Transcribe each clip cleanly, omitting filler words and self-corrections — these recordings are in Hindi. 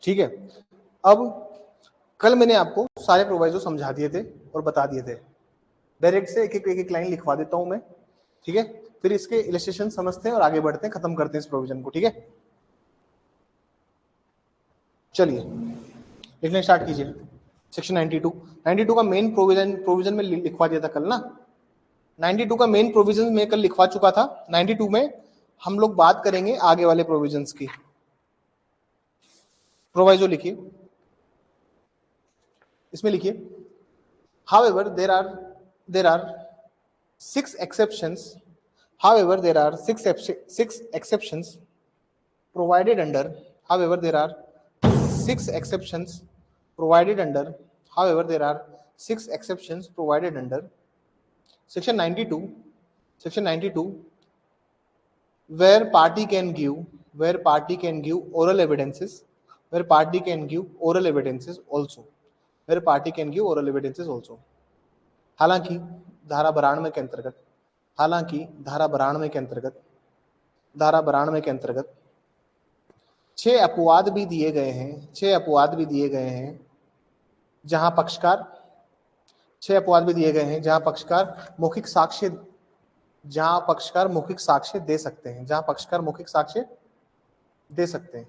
ठीक है, अब कल मैंने आपको सारे प्रोवाइजो समझा दिए थे और बता दिए थे। डायरेक्ट से एक एक लाइन लिखवा देता हूं मैं, ठीक है, फिर इसके इलस्ट्रेशन समझते हैं और आगे बढ़ते हैं, खत्म करते हैं इस प्रोविजन को। ठीक है, चलिए लिखने स्टार्ट कीजिए। सेक्शन 92 का मेन प्रोविजन में लिखवा दिया था कल ना। 92 का मेन प्रोविजन में कल लिखवा चुका था। 92 में हम लोग बात करेंगे आगे वाले प्रोविजंस की। प्रोवाइजो लिखिए, इसमें लिखिए, however there are 6 exceptions, however there are 6 exceptions provided under, however there are 6 exceptions provided under, however there are 6 exceptions provided under section 92 where party can give oral evidences, where party can give oral evidences also, where party can give oral evidences also। हालांकि धारा 92 के अंतर्गत, हालांकि धारा 92 के अंतर्गत, धारा 92 के अंतर्गत 6 अपवाद भी दिए गए हैं, 6 अपवाद भी दिए गए हैं जहां पक्षकार, 6 अपवाद भी दिए गए हैं जहां पक्षकार मौखिक साक्ष्य, जहां पक्षकार मौखिक साक्ष्य दे सकते हैं, जहां पक्षकार मौखिक साक्ष्य दे सकते हैं।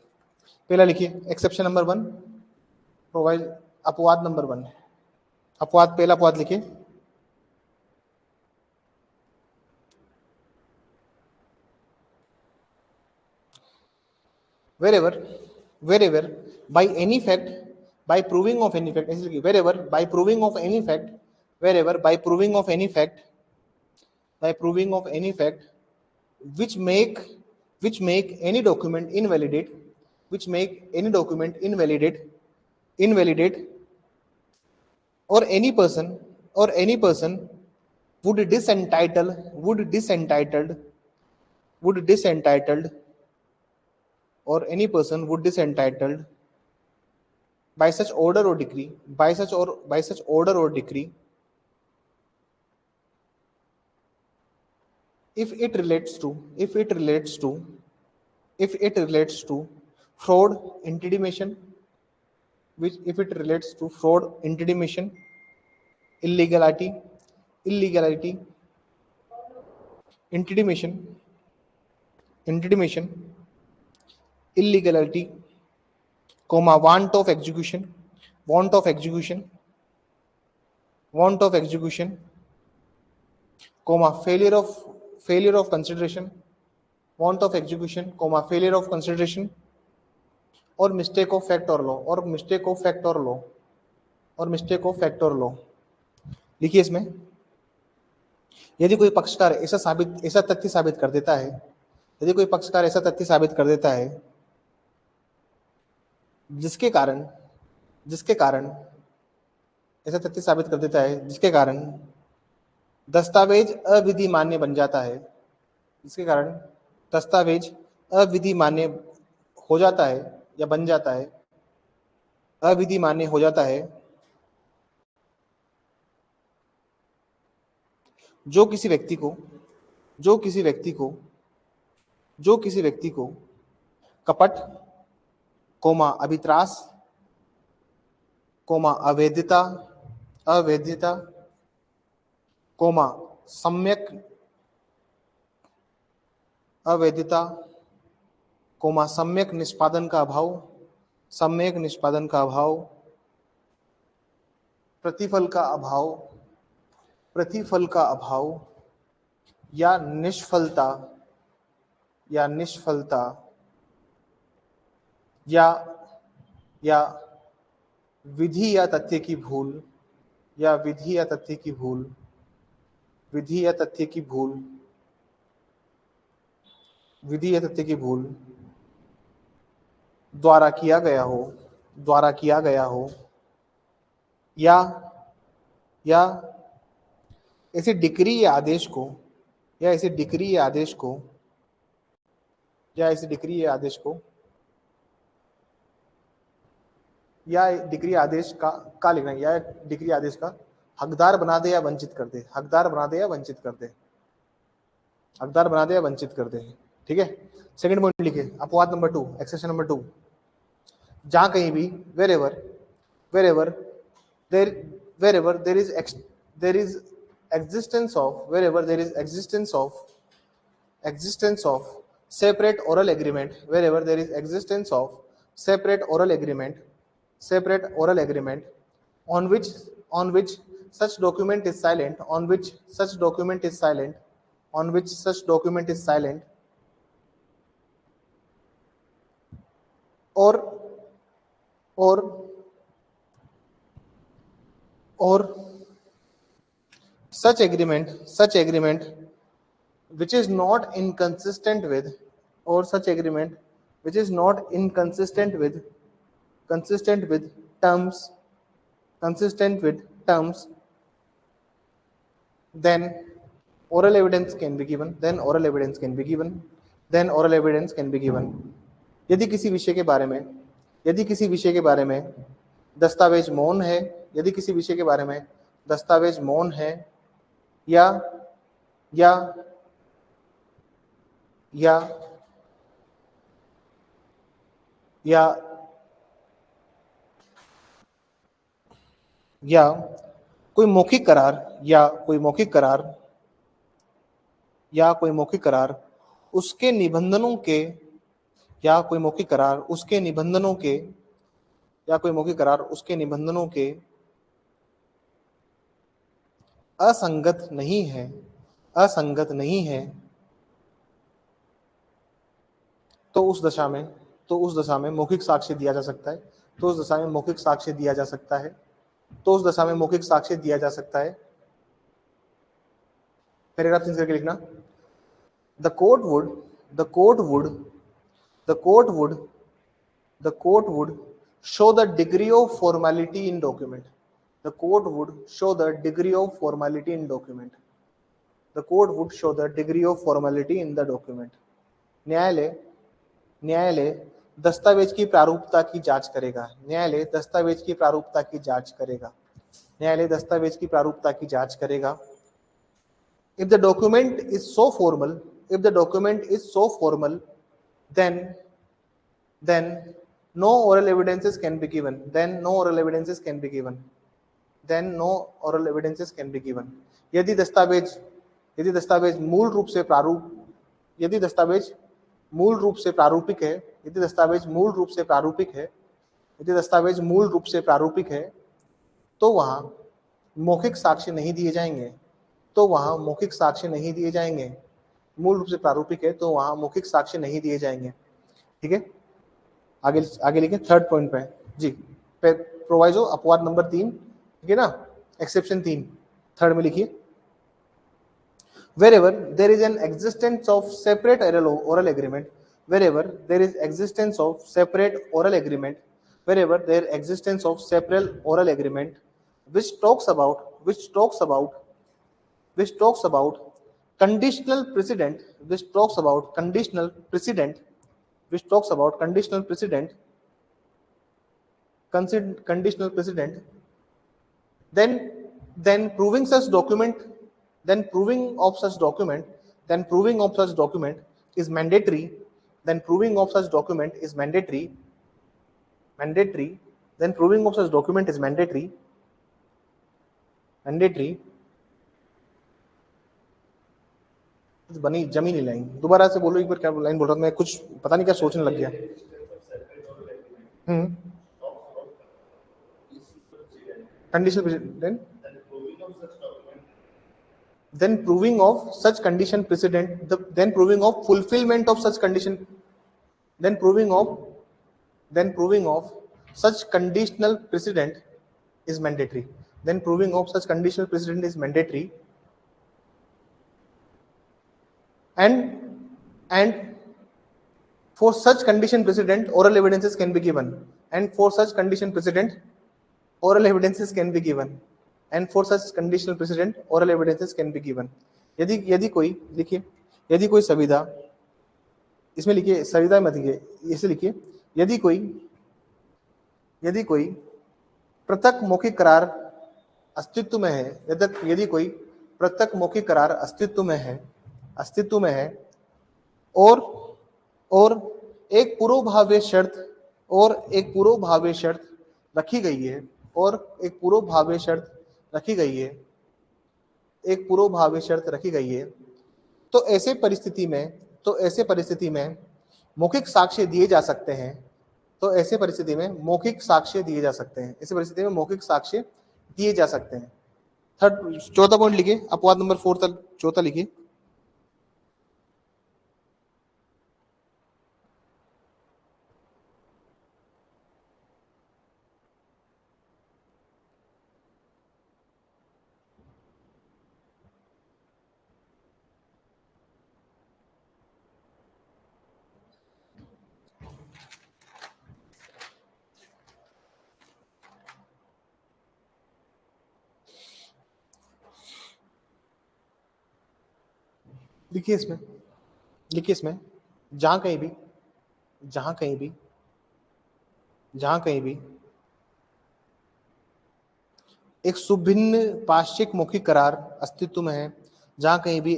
पहला लिखिए एक्सेप्शन नंबर 1, प्रोवाइड अपवाद नंबर 1, अपवाद, पहला अपवाद लिखिए, wherever by any fact, by proving of any fact, wherever by proving of any fact, wherever by proving of any fact, by proving of any fact which make any document invalidate, which make any document invalidate or any person would disentitled or any person would disentitled by such order or decree, by such order or decree, if it relates to fraud, intimidation, which if it relates to fraud, intimidation, illegality, intimidation, illegality, comma, want of execution, comma, failure of consideration, want of execution, comma, failure of consideration, और mistake of fact or law, और mistake of fact or law, और mistake of fact or law। लिखिए इसमें, यदि कोई पक्षकार ऐसा तथ्य साबित कर देता है, यदि कोई पक्षकार ऐसा तथ्य साबित कर देता है जिसके कारण ऐसा तथ्य साबित कर देता है जिसके कारण दस्तावेज अविधि मान्य बन जाता है, जिसके कारण दस्तावेज अविधि मान्य हो जाता है या बन जाता है, अविधि मान्य हो जाता है, जो किसी व्यक्ति को कपट, कोमा, अभित्रास, कोमा, अवैधता, कोमा, सम्यक अवैधता, कोमा, सम्यक निष्पादन का अभाव, प्रतिफल का अभाव या निष्फलता या विधि या तथ्य की भूल, द्वारा किया गया हो या ऐसे डिक्री या आदेश को या ऐसे डिक्री या आदेश का लिखना है, या डिक्री आदेश का हकदार बना दे या वंचित कर दे, हकदार बना दे या वंचित कर दे। ठीक है, सेकंड पॉइंट लिखिए, अपवाद नंबर 2, एक्सेप्शन नंबर 2, जहां कहीं भी, wherever wherever there wherever there is existence of wherever there is existence of separate oral agreement, wherever there is existence of separate oral agreement on which such document is silent on which such document is silent on which such document is silent or or or such agreement which is not inconsistent with or such agreement which is not consistent with terms consistent with terms, then oral evidence can be given then oral evidence can be given then oral evidence can be given यदि किसी विषय के बारे में दस्तावेज मौन है यदि किसी विषय के बारे में दस्तावेज मौन है या या या या या कोई मौखिक करार उसके निबंधनों के या कोई मौखिक करार उसके निबंधनों के असंगत नहीं है तो उस दशा में मौखिक साक्ष्य दिया जा सकता है पैराग्राफ 3 करके लिखना the court would show the degree of formality in document the court would show the degree of formality in the document न्यायालय दस्तावेज की प्रारूपता की जांच करेगा if the document is so formal then no oral evidences can be given यदि दस्तावेज मूल रूप से प्रारूपिक है तो वहां मौखिक साक्ष्य नहीं दिए जाएंगे मूल रूप से प्रारूपिक है तो वहां मौखिक साक्ष्य नहीं दिए जाएंगे। ठीक है, आगे लिखें थर्ड पॉइंट पे जी, प्रोवाइजो अपवाद नंबर 3, ठीक है ना, एक्सेप्शन 3 थर्ड में लिखिए wherever there is an existence of separate oral agreement wherever there is existence of separate oral agreement which talks about conditional precedent then proving of such document is mandatory बनी जमीनी लाइन। दोबारा से बोलो एक बार, क्या लाइन बोल रहा था मैं, कुछ पता नहीं क्या सोचने लग गया। Conditional president then proving of such condition precedent then proving of fulfillment of such condition then proving of such conditional precedent is mandatory and for such condition precedent oral evidences can be given and for such conditional precedent oral evidences can be given यदि कोई संविदा, इसमें लिखिए संविदा मत लिखिए, इसे लिखिए यदि कोई पृथक मौखिक करार अस्तित्व में है और एक पूर्वभाव्य शर्त और एक पूर्वभावी शर्त रखी गई है, और एक पूर्वभावी शर्त रखी गई है, एक पूर्वभावी शर्त रखी गई है, तो ऐसे परिस्थिति में मौखिक साक्ष्य दिए जा सकते हैं। तो ऐसे परिस्थिति में मौखिक साक्ष्य दिए जा सकते हैं, ऐसे परिस्थिति में मौखिक साक्ष्य दिए जा सकते हैं। थर्ड, चौथा पॉइंट लिखिए, अपवाद नंबर 4 चौथा लिखिए। लिखिए इसमें, जहां कहीं भी जहां कहीं भी जहां कहीं भी एक सुभिन्न पाक्षिक मौखिक करार अस्तित्व में है, जहां कहीं भी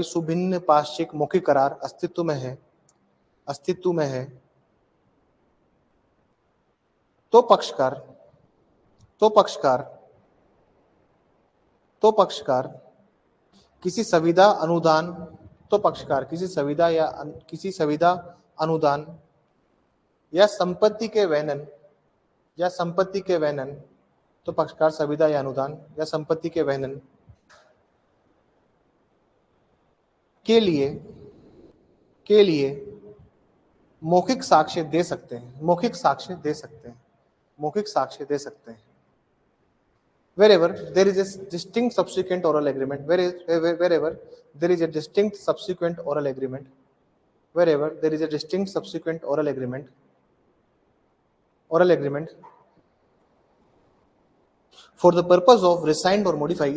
सुभिन्न पाक्षिक मौखिक करार अस्तित्व में है, तो पक्षकार किसी संविदा अनुदान या संपत्ति के वहनन तो पक्षकार संविदा या अनुदान या संपत्ति के वहनन के लिए मौखिक साक्ष्य दे सकते हैं। Wherever there is a distinct subsequent oral agreement, wherever there is a distinct subsequent oral agreement, for the purpose of rescind or modify,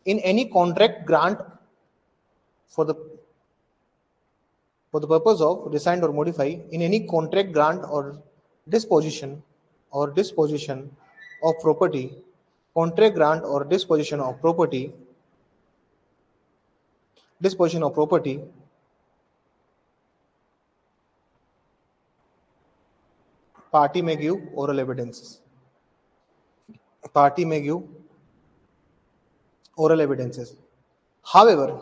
in any contract grant, for the purpose of rescind or modify in any contract grant or disposition of property, party may give oral evidences. However,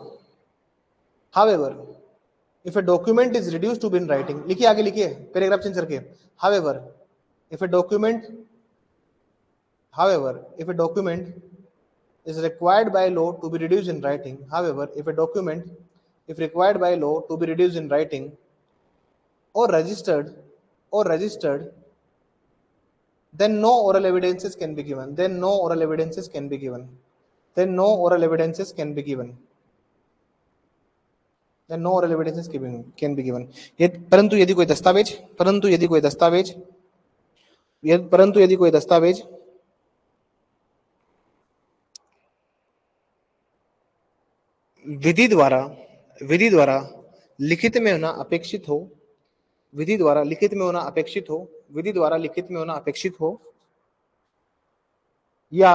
if a document is reduced to be in writing, लिखिए, आगे लिखिए, पैराग्राफ चेंज करके, however, if a document is required by law to be reduced in writing, or registered, then no oral evidences can be given. परंतु यदि कोई दस्तावेज विधि द्वारा लिखित में होना अपेक्षित हो, या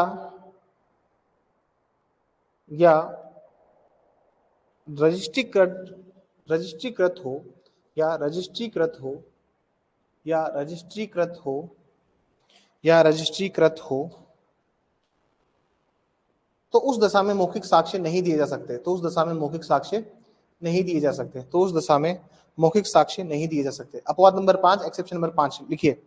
रजिस्ट्रीकृत हो, तो उस दशा में मौखिक साक्ष्य नहीं दिए जा सकते। अपवाद नंबर 5, एक्सेप्शन नंबर 5 लिखिए।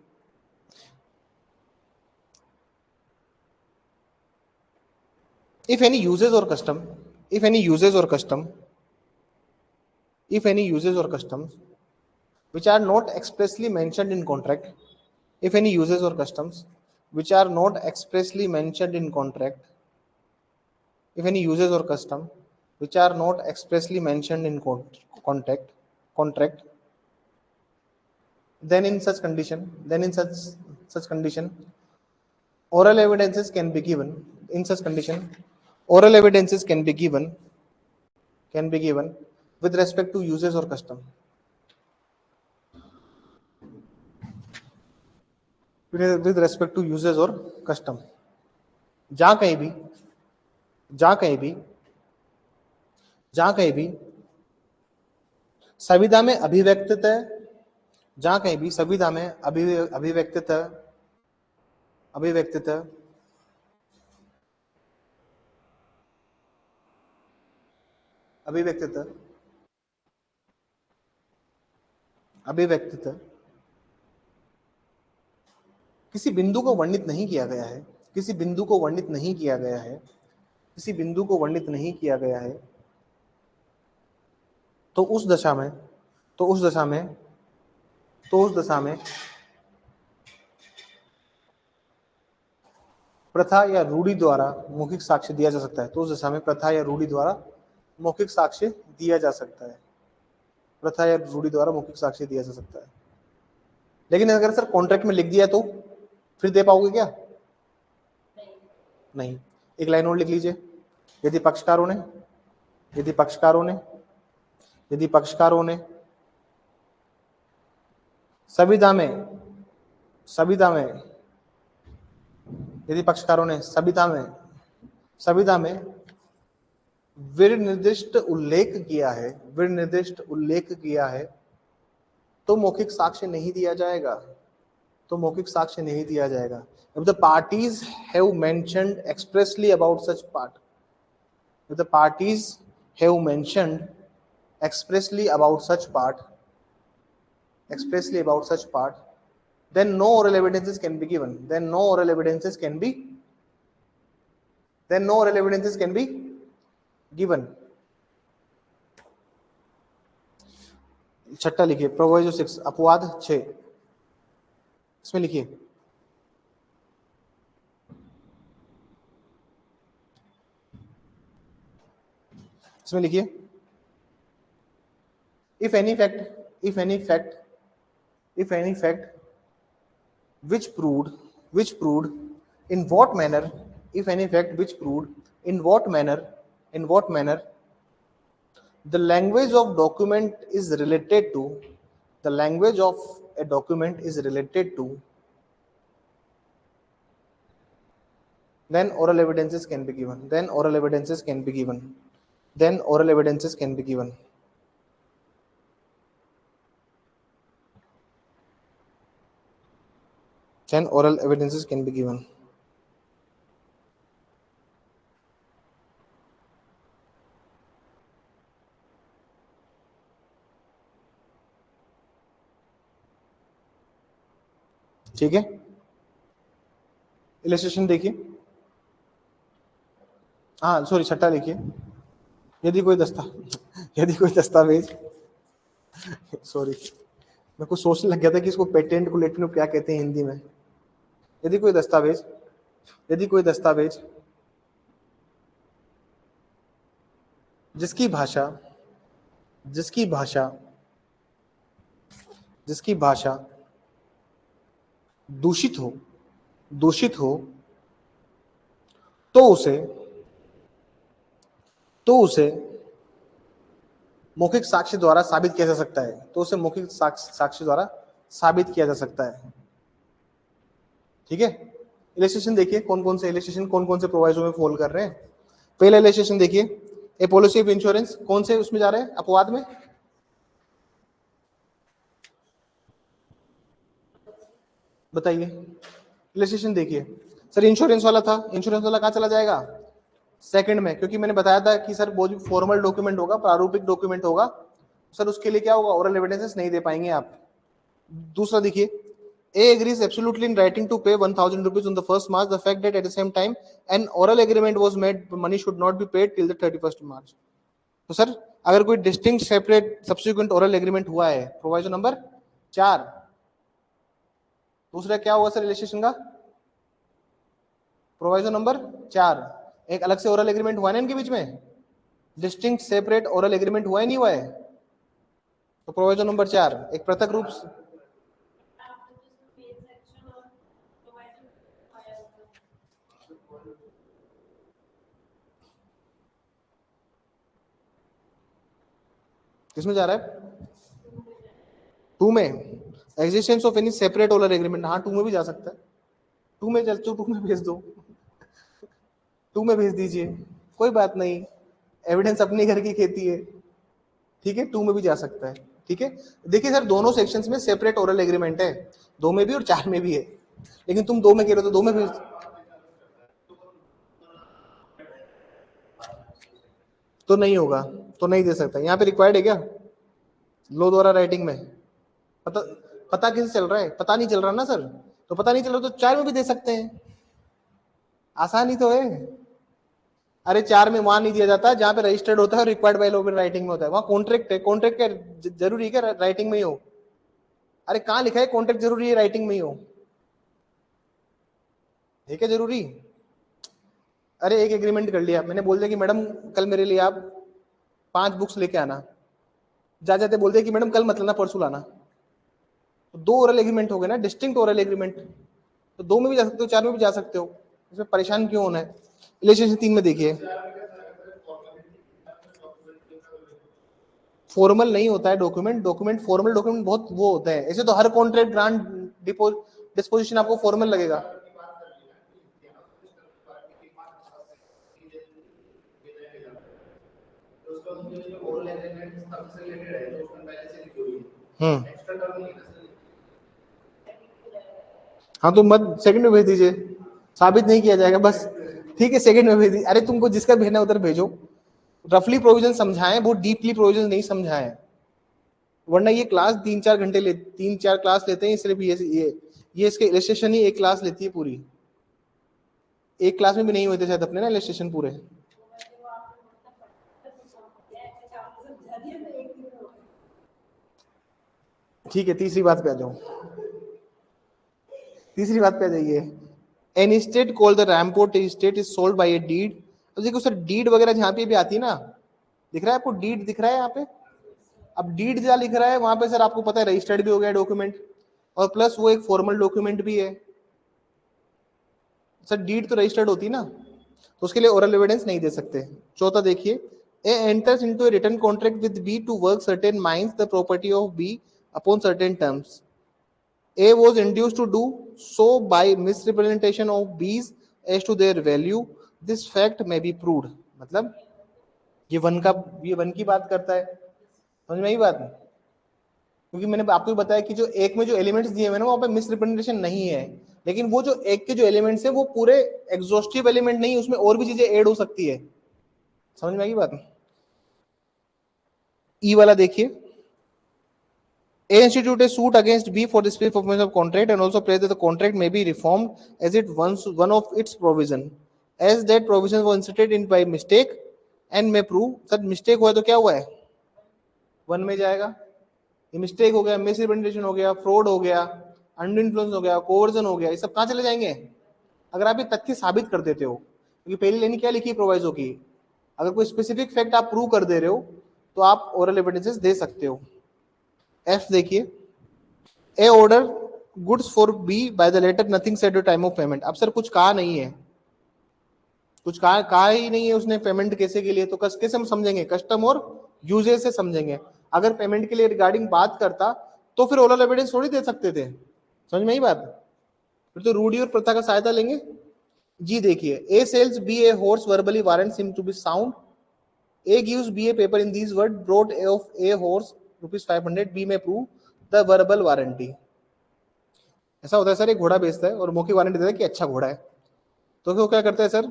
If any uses or customs which are not expressly mentioned in contract, then in such condition oral evidences can be given. With respect to uses or custom. जहां कहीं भी जहां कहीं भी संविदा में अभिव्यक्ततः, जहां कहीं भी संविदा में अभिव्यक्ततः अभिव्यक्ततः अभिव्यक्ततः अभिव्यक्ततः किसी बिंदु को वर्णित नहीं किया गया है, किसी बिंदु को वर्णित नहीं किया गया है, किसी बिंदु को वर्णित नहीं किया गया है, तो उस दशा में तो उस दशा में तो उस दशा में प्रथा या रूढ़ि द्वारा मौखिक साक्ष्य दिया जा सकता है। तो उस दशा में प्रथा या रूढ़ि द्वारा मौखिक साक्ष्य दिया जा सकता है। प्रथा या रूढ़ि द्वारा मौखिक साक्ष्य दिया जा सकता है। लेकिन अगर सर कॉन्ट्रैक्ट में लिख दिया तो फिर दे पाओगे क्या? नहीं। एक लाइन और लिख लीजिए, यदि पक्षकारों ने यदि पक्षकारों ने यदि पक्षकारों ने संविदा में यदि पक्षकारों ने संविदा में विनिर्दिष्ट उल्लेख किया है तो मौखिक साक्ष्य नहीं दिया जाएगा। If the parties have mentioned expressly about such part, then no oral evidences can be given. Then no oral evidences can be given. छठा लिखिए, प्रोविजो 6 अपवाद 6, इसमें लिखिए if any fact which proved in what manner the language of document is related to then oral evidences can be given. ठीक है, इलस्ट्रेशन देखिए। हाँ सॉरी, छठा लिखिए, यदि कोई दस्तावेज सॉरी, मैं कुछ सोचने लग गया था कि इसको पेटेंट को लेटिन में क्या कहते हैं हिंदी में। यदि कोई दस्तावेज जिसकी भाषा दूषित हो तो उसे मौखिक साक्ष्य द्वारा साबित किया जा सकता है। ठीक है, इलस्ट्रेशन देखिए, कौन से प्रोविजो में फॉल कर रहे हैं। पहला इलस्ट्रेशन देखिए, ए पॉलिसी ऑफ इंश्योरेंस, कौन से उसमें जा रहे हैं? अपवाद में। बताइए, इलस्ट्रेशन देखिए सर, इंश्योरेंस वाला कहाँ चला जाएगा? सेकंड में, क्योंकि मैंने बताया था कि सर वो जो फॉर्मल डॉक्यूमेंट होगा, प्रारूपिक डॉक्यूमेंट होगा सर, उसके लिए क्या होगा? ओरल एविडेंसेस नहीं दे पाएंगे आप। दूसरा देखिए, A agrees absolutely in writing to pay 1,000 rupees on the 1st March. The fact that at the same time an oral agreement was made, money should not be paid till the 31st March. तो सर अगर कोई distinct separate subsequent oral agreement हुआ है, प्रोविजन नंबर 4। दूसरा क्या हुआ सर इलस्ट्रेशन का? प्रोविजन नंबर 4, एक अलग से ओरल एग्रीमेंट हुआ है ना इनके बीच में, डिस्टिंक्ट सेपरेट ओरल एग्रीमेंट हुआ है नहीं हुआ है? तो प्रोविजन नंबर 4 एक पृथक रूप से किसमें जा रहा है? 2 में, existence of any separate oral agreement. हाँ 2 में भी जा सकता है, 2 में भेज दो, 2 में भेज दीजिए, कोई बात नहीं। एविडेंस अपने घर की खेती है, ठीक है, 2 में भी जा सकता है, ठीक है। देखिए सर दोनों सेक्शंस में सेपरेट ओरल एग्रीमेंट है, 2 में भी और 4 में भी है, लेकिन तुम 2 में कह रहे हो तो 2 में भी तो नहीं होगा, तो नहीं दे सकता। यहाँ पे रिक्वायर्ड है क्या लो द्वारा राइटिंग में? पता पता किसे चल रहा है? पता नहीं चल रहा ना सर, तो पता नहीं चल रहा तो 4 में भी दे सकते हैं, आसानी तो है। अरे 4 में वहां नहीं दिया जाता जहां पे रजिस्टर्ड होता है और रिक्वायर्ड बाय लॉ राइटिंग में होता है, वहां कॉन्ट्रैक्ट है, कॉन्ट्रैक्ट क्या जरूरी है क्या राइटिंग में ही हो? अरे कहाँ लिखा है कॉन्ट्रैक्ट जरूरी है राइटिंग में ही हो? है क्या जरूरी? अरे एक एग्रीमेंट कर लिया मैंने, बोल दिया कि मैडम कल मेरे लिए आप 5 बुक्स लेके आना, जा जाते बोल दिया कि मैडम कल मत लाना परसों लाना, तो 2 ओरल एग्रीमेंट हो गए ना, डिस्टिंक्ट ओरल एग्रीमेंट। तो 2 में भी जा सकते हो, 4 में भी जा सकते हो, इसमें परेशान क्यों होना है? रिलेशनशिप 3 में देखिए फॉर्मल नहीं होता है डॉक्यूमेंट, डॉक्यूमेंट फॉर्मल डॉक्यूमेंट बहुत वो होता है, ऐसे तो हर कॉन्ट्रैक्ट ग्रांट डिस्पोजिशन आपको फॉर्मल लगेगा। हाँ तो मत सेकंड में भेज दीजिए, साबित नहीं किया जाएगा बस, ठीक है सेकंड में भेज दीजिए। अरे तुमको जिसका भेजना है उधर भेजो, रफली प्रोविजन समझाएं, बहुत डीपली प्रोविजन नहीं समझाएं, वरना ये क्लास 3-4 घंटे 3-4 क्लास लेते हैं सिर्फ ये इसके इलस्ट्रेशन ही एक क्लास लेती है पूरी, एक क्लास में भी नहीं होते शायद अपने ना इलस्ट्रेशन पूरे। ठीक है तीसरी बात पे आ जाओ, तीसरी बात पे आ जाइए। An estate called the Rampur estate is sold by a deed. तो देखो सर डीड वगैरह जहाँ पे भी आती है ना, दिख रहा है आपको डीड दिख रहा है यहाँ पे, अब डीड जहाँ लिख रहा है वहां पे सर आपको पता है रजिस्टर्ड भी हो गया डॉक्यूमेंट, और प्लस वो एक फॉर्मल डॉक्यूमेंट भी है। सर डीड तो रजिस्टर्ड होती है ना, तो उसके लिए ओरल एविडेंस नहीं दे सकते। चौथा देखिए, A enters into a written contract with B to work certain mines the property of B upon certain terms. A was induced to do so by misrepresentation of B's as to their value. This fact may be proved. मतलब ये वन की बात करता है, समझ में आई बात? क्योंकि मैंने आपको बताया कि जो एक में जो एलिमेंट्स दिए हुए ना वहां पे मिसरिप्रेजेंटेशन नहीं है, लेकिन वो जो एक के जो एलिमेंट्स है वो पूरे एग्जॉस्टिव एलिमेंट नहीं, उसमें और भी चीजें ऐड हो सकती है, समझ में आई बात? ई वाला देखिए, A institute a suit against B for the split performance of contract and also prays that the contract may be reformed as it once one of its provision, as that provision was inserted in by mistake and may prove sir mistake हुआ तो क्या हुआ है 1 में जाएगा, ये मिस्टेक हो गया, मिसरिप्रेजेंटेशन हो गया, फ्रॉड हो गया, अंडर इन्फ्लुएंस हो गया, कोवर्जन हो गया, ये सब कहाँ चले जाएंगे अगर आप ये तथ्य साबित कर देते हो? क्योंकि पहली लाइन क्या लिखी प्रोवाइजो की, अगर कोई स्पेसिफिक फैक्ट आप प्रूव कर दे रहे हो तो आप ओरल एविडेंसेस दे सकते हो। एफ देखिए, A order goods for B by the letter nothing said at time of payment. अब सर कुछ कहा नहीं है, कुछ कहा ही नहीं है उसने पेमेंट कैसे के लिए, तो कैसे हम समझेंगे? कस्टम और यूजेज से समझेंगे। अगर पेमेंट के लिए रिगार्डिंग बात करता तो फिर ओरल एविडेंस थोड़ी दे सकते थे, समझ में आई बात? फिर तो रूढ़ी और प्रथा का सहायता लेंगे। जी देखिए, A sells B a horse verbally warrant seem to be sound, A gives B a paper in these word broad of a horse ₹500, B में प्रूव द वर्बल वारंटी। ऐसा होता है सर, एक घोड़ा बेचता है और मौखिक वारंटी देता है कि अच्छा घोड़ा है, तो वो क्या करता है सर,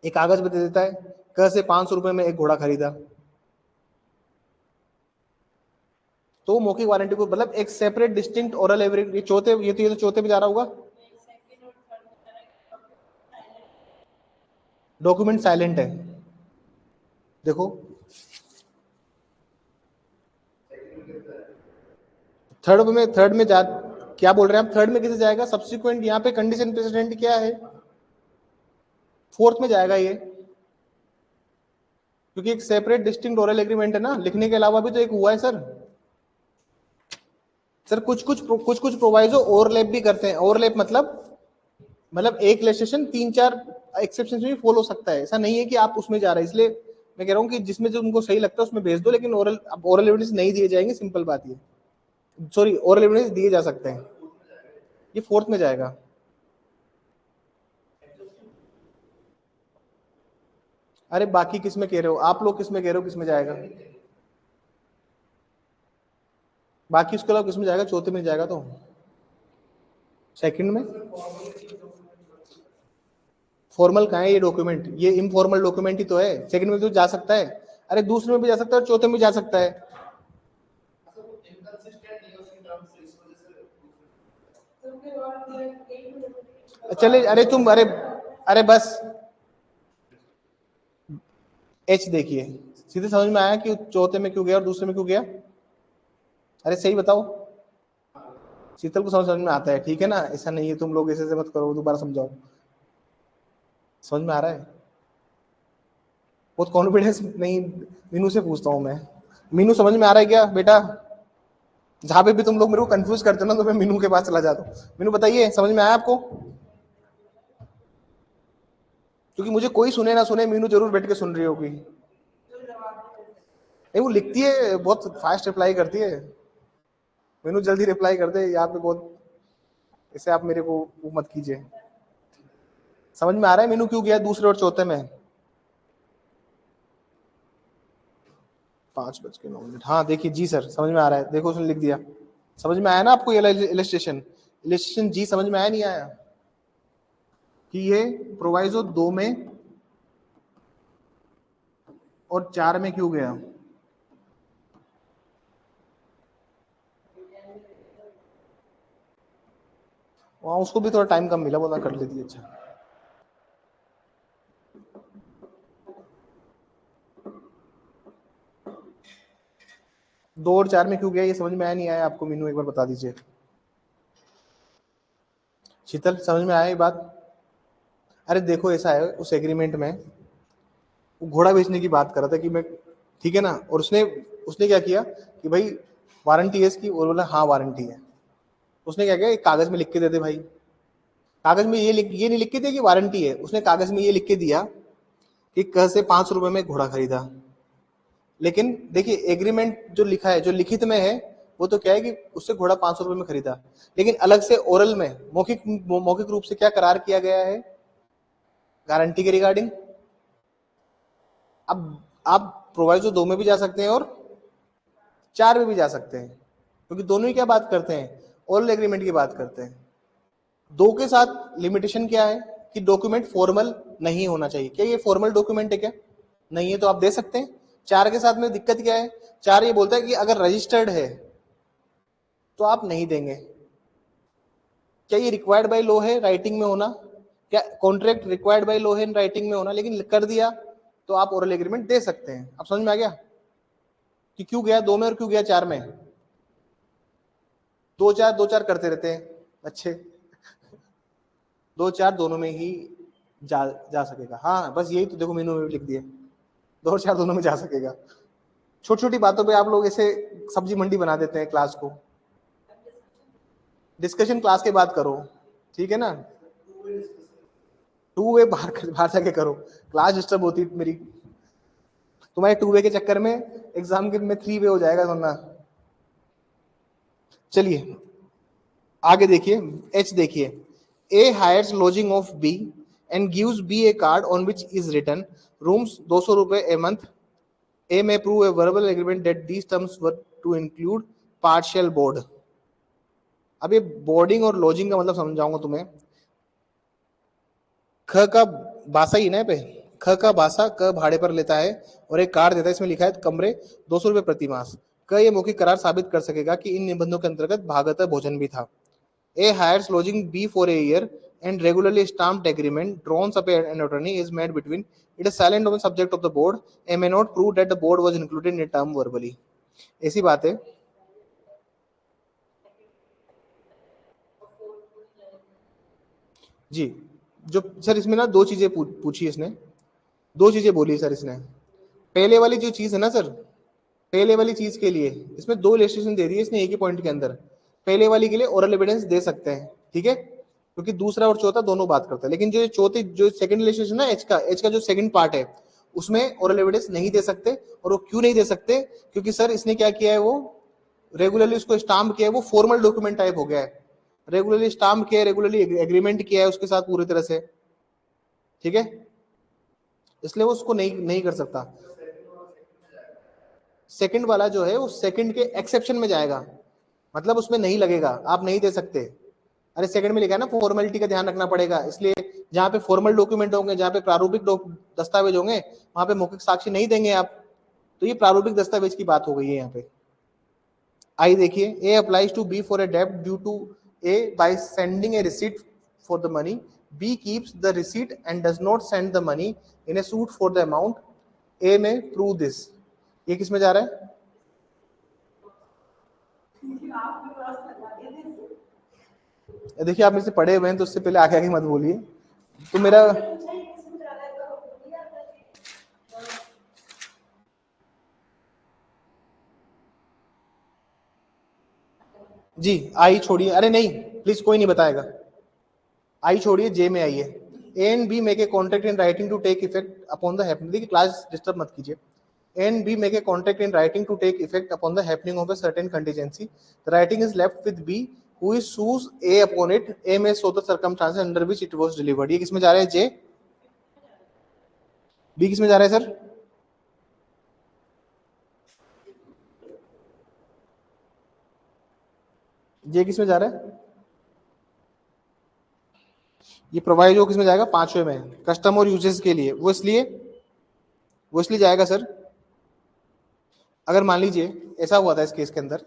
एक कागज पे दे देता है, कह से 500 रुपए में एक घोड़ा खरीदा, तो मौखिक वारंटी को मतलब एक सेपरेट डिस्टिंक्ट ओरल एविडेंस। ये तो चौथे पे जा रहा होगा, डॉक्यूमेंट साइलेंट है। देखो थर्ड में जा, क्या बोल रहे हैं आप, थर्ड में किसे जाएगा? सब्सिक्वेंट, यहाँ पे कंडीशन प्रेसिडेंट क्या है, फोर्थ में जाएगा ये, क्योंकि एक सेपरेट डिस्टिंक्ट ओरल एग्रीमेंट है ना, लिखने के अलावा भी तो एक हुआ है सर। सर कुछ कुछ प्रोवाइजो ओवरलैप भी करते हैं, ओवरलैप मतलब एक लेजिस्लेशन 3-4 एक्सेप्शन में भी फॉलो हो सकता है, ऐसा नहीं है कि आप उसमें जा रहे हैं। इसलिए मैं कह रहा हूँ कि जिसमें जो उनको सही लगता है उसमें भेज दो, लेकिन ओरल एविडेंस नहीं दिए जाएंगे, सिंपल बात ये, सॉरी ओरल एविडेंस दिए जा सकते हैं, ये फोर्थ में जाएगा। अरे बाकी किस में कह रहे हो आप लोग, किस में कह रहे हो किस में जाएगा? बाकी उसके अलावा किस में जाएगा? चौथे में जाएगा तो सेकंड में। फॉर्मल कहाँ है ये डॉक्यूमेंट? ये इनफॉर्मल डॉक्यूमेंट ही तो है। सेकंड में तो जा सकता है, अरे दूसरे में भी जा सकता है और चौथे में भी जा सकता है। चले, अरे तुम, अरे अरे बस एच देखिए, सीधे समझ में आया कि चौथे में क्यों गया और दूसरे में क्यों गया? अरे सही बताओ। शीतल को समझ में आता है, ठीक है ना, ऐसा नहीं है, तुम लोग ऐसे मत करो, दोबारा समझाओ। समझ में आ रहा है? बहुत कॉन्फिडेंस नहीं, मीनू से पूछता हूँ मैं। मीनू समझ में आ रहा है क्या बेटा? जहां पे भी तुम लोग मेरे को कंफ्यूज करते हो ना, तो मैं मीनू के पास चला जाता हूँ। मीनू बताइए, समझ में आया आपको? क्योंकि मुझे कोई सुने ना सुने, मीनू जरूर बैठ के सुन रही होगी। नहीं, वो लिखती है, बहुत फास्ट रिप्लाई करती है। मीनू जल्दी रिप्लाई कर दे, यहाँ पे बहुत, इसे आप मेरे को वो मत कीजिए। समझ में आ रहा है मीनू क्यों गया दूसरे और चौथे में? 5:09। हाँ देखिए जी सर, समझ में आ रहा है, देखो उसने लिख दिया। समझ में आया ना आपको? ये इलस्ट्रेशन, इलस्ट्रेशन जी समझ में आया नहीं आया? कि ये प्रोवाइजो 2 में और 4 में क्यों गया? वहां उसको भी थोड़ा टाइम कम मिला, बोला कर लेती। अच्छा, 2 और 4 में क्यों गया, ये समझ में आया नहीं आया आपको? मीनू एक बार बता दीजिए। शीतल समझ में आया ये बात? अरे देखो ऐसा है, उस एग्रीमेंट में वो घोड़ा बेचने की बात कर रहा था कि मैं, ठीक है ना, और उसने उसने क्या किया कि भाई वारंटी है इसकी, और बोला हाँ वारंटी है। उसने क्या किया, एक कागज में लिख के दे दे भाई। कागज में ये नहीं लिख के दिया कि वारंटी है, उसने कागज में ये लिख के दिया कि कल से 5 रुपए में घोड़ा खरीदा। लेकिन देखिए एग्रीमेंट जो लिखा है, जो लिखित में है, वो तो क्या है कि उससे घोड़ा 500 रुपए में खरीदा। लेकिन अलग से ओरल में, मौखिक रूप से क्या करार किया गया है गारंटी के रिगार्डिंग। अब आप प्रोवाइजो 2 में भी जा सकते हैं और 4 में भी जा सकते हैं, क्योंकि दोनों ही क्या बात करते हैं, ओरल एग्रीमेंट की बात करते हैं। 2 के साथ लिमिटेशन क्या है कि डॉक्यूमेंट फॉर्मल नहीं होना चाहिए। क्या ये फॉर्मल डॉक्यूमेंट है क्या? नहीं है, तो आप दे सकते हैं। 4 के साथ में दिक्कत क्या है? 4 ये बोलता है कि अगर रजिस्टर्ड है तो आप नहीं देंगे। क्या ये रिक्वायर्ड बाय लॉ है राइटिंग में होना? क्या कॉन्ट्रैक्ट रिक्वायर्ड बाय लॉ है राइटिंग में होना? लेकिन कर दिया तो आप ओरल एग्रीमेंट दे सकते हैं। अब समझ में आ गया कि क्यों गया 2 में और क्यों गया 4 में? 2-4 करते रहते हैं अच्छे। 2-4 दोनों में ही जा सकेगा। हाँ बस यही तो देखो मीनू में लिख दिए, 2 और 4 दोनों में जा सकेगा। छोटी छोटी बातों पे आप लोग ऐसे सब्जी मंडी बना देते हैं क्लास को। डिस्कशन क्लास के बाद करो, ठीक है ना? 2 वे बाहर जाके करो, क्लास डिस्टर्ब होती है मेरी। तुम्हारे 2 वे के चक्कर में एग्जाम के में 3 वे हो जाएगा वरना। चलिए आगे देखिए, एच देखिए, A hires lodging of B and gives B a card on which is written rooms 200 रुपए a month. A may prove a verbal agreement that these terms were to include partial board. अब ये बोर्डिंग और लॉजिंग का मतलब समझाऊंगा तुम्हें। ख का बासा ही ना पे, ख का बासा क भाड़े पर लेता है और एक कार्ड देता है, इसमें लिखा है कमरे 200 रुपए प्रति मास। क ये मौखिक करार साबित कर सकेगा कि इन निबंधों के अंतर्गत भागत भोजन भी था। A hires lodging B for a year and regularly stamped agreement drawn up an attorney is made between. It is silent on the subject of the board. A may not prove that the board was included in a term verbally. ऐसी बात है जी। जो सर इसमें ना 2 चीजें पूछी इसने, 2 चीजें बोली सर इसने। पहले वाली जो चीज है ना सर, पहले वाली चीज के लिए इसमें 2 इलस्ट्रेशन दे दी है इसने एक ही पॉइंट के अंदर। पहले वाली के लिए ओरल एविडेंस दे सकते हैं, ठीक है, क्योंकि दूसरा और चौथा दोनों बात करता है। लेकिन जो चौथी जो सेकंड इलस्ट्रेशन है एच का जो सेकंड पार्ट है, उसमें ओरल एविडेंस नहीं दे सकते। और वो क्यों नहीं दे सकते? क्योंकि सर इसने क्या किया है, वो रेगुलरली उसको स्टाम्प किया है, वो फॉर्मल डॉक्यूमेंट टाइप हो गया है। रेगुलरली स्टाम्प किया है, रेगुलरली एग्रीमेंट किया है उसके साथ पूरी तरह से, ठीक है। इसलिए वो उसको नहीं नहीं कर सकता। सेकंड वाला जो है वो सेकंड के एक्सेप्शन में जाएगा, मतलब उसमें नहीं लगेगा, आप नहीं दे सकते। अरे सेकंड में लिखा है ना, फॉर्मेलिटी का ध्यान रखना पड़ेगा, इसलिए जहां पे फॉर्मल डॉक्यूमेंट होंगे, जहां पे प्रारूपिक दस्तावेज होंगे, वहां पे मौखिक साक्षी नहीं देंगे आप। तो ये प्रारूपिक दस्तावेज की बात हो गई है यहाँ पे। आई देखिए, A applies to B for a डेब्ट due to A by sending a receipt for the money, B keeps the receipt and does not send the money in a suit for the amount, A may prove this. ये किस में जा रहा है? देखिए आप मेरे से पढ़े हुए हैं तो उससे पहले आगे आगे मत बोलिए। तो मेरा जी आई छोड़िए, अरे नहीं प्लीज कोई नहीं बताएगा, आई छोड़िए, जे में आइए। A and B make a contract in writing to take effect upon the happening, देखिए क्लास डिस्टर्ब मत कीजिए। A and B make a contract in writing to take effect upon the happening of a certain contingency, the writing is left with B who is sues A upon it, A may show the circumstances under which it was delivered. ये किसमें जा रहा है? जे। बी किसमें जा रहा है सर? ये किसमें जा रहा है? ये प्रोवाइड किसमें जाएगा? पांचवें में, कस्टम और यूजेस के लिए। वो इसलिए जाएगा सर, अगर मान लीजिए ऐसा हुआ था इस केस के अंदर,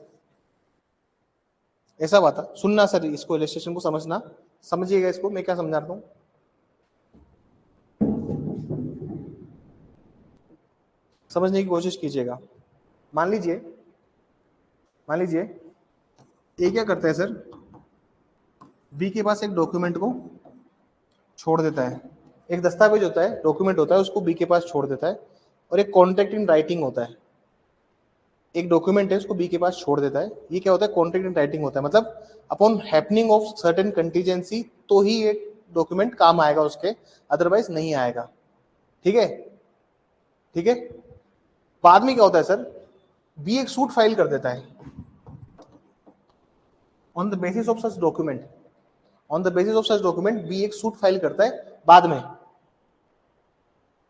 ऐसा हुआ था, सुनना सर, इसको इलस्ट्रेशन को समझना, समझिएगा इसको मैं क्या समझा रहा हूं, समझने की कोशिश कीजिएगा। मान लीजिए ये क्या करता है सर, बी के पास एक डॉक्यूमेंट को छोड़ देता है, एक दस्तावेज होता है, डॉक्यूमेंट होता है, उसको बी के पास छोड़ देता है, और एक कॉन्ट्रैक्ट इन राइटिंग होता है, एक डॉक्यूमेंट है उसको बी के पास छोड़ देता है। ये क्या होता है? कॉन्ट्रैक्ट इन राइटिंग होता है, मतलब upon happening of certain contingency तो ही एक डॉक्यूमेंट काम आएगा उसके, अदरवाइज नहीं आएगा। ठीक है, ठीक है। बाद में क्या होता है सर, बी एक सूट फाइल कर देता है on the basis of such document, on the basis of such document B एक सूट फाइल करता है बाद में।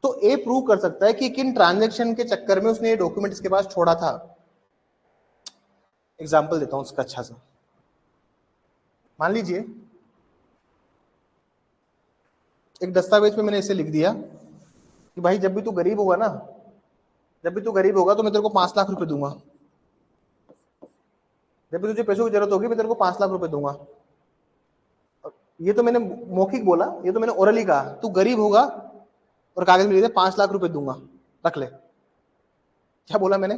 तो ए प्रूव कर सकता है कि किन ट्रांजैक्शन के चक्कर में उसने ये डॉक्यूमेंट इसके पास छोड़ा था। एग्जाम्पल देता हूं उसका अच्छा सा। मान लीजिए एक दस्तावेज में मैंने इसे लिख दिया कि भाई जब भी तू गरीब होगा ना, जब भी तू गरीब होगा तो मैं तेरे को 5 लाख रुपए दूंगा, जब भी तुझे पैसों की जरूरत होगी मैं तेरे को 5 लाख रुपए दूंगा। ये तो मैंने मौखिक बोला, ये तो मैंने ओरली कहा, तू गरीब होगा और कागज में लिख दे 5 लाख रुपए दूंगा, रख ले। क्या बोला मैंने?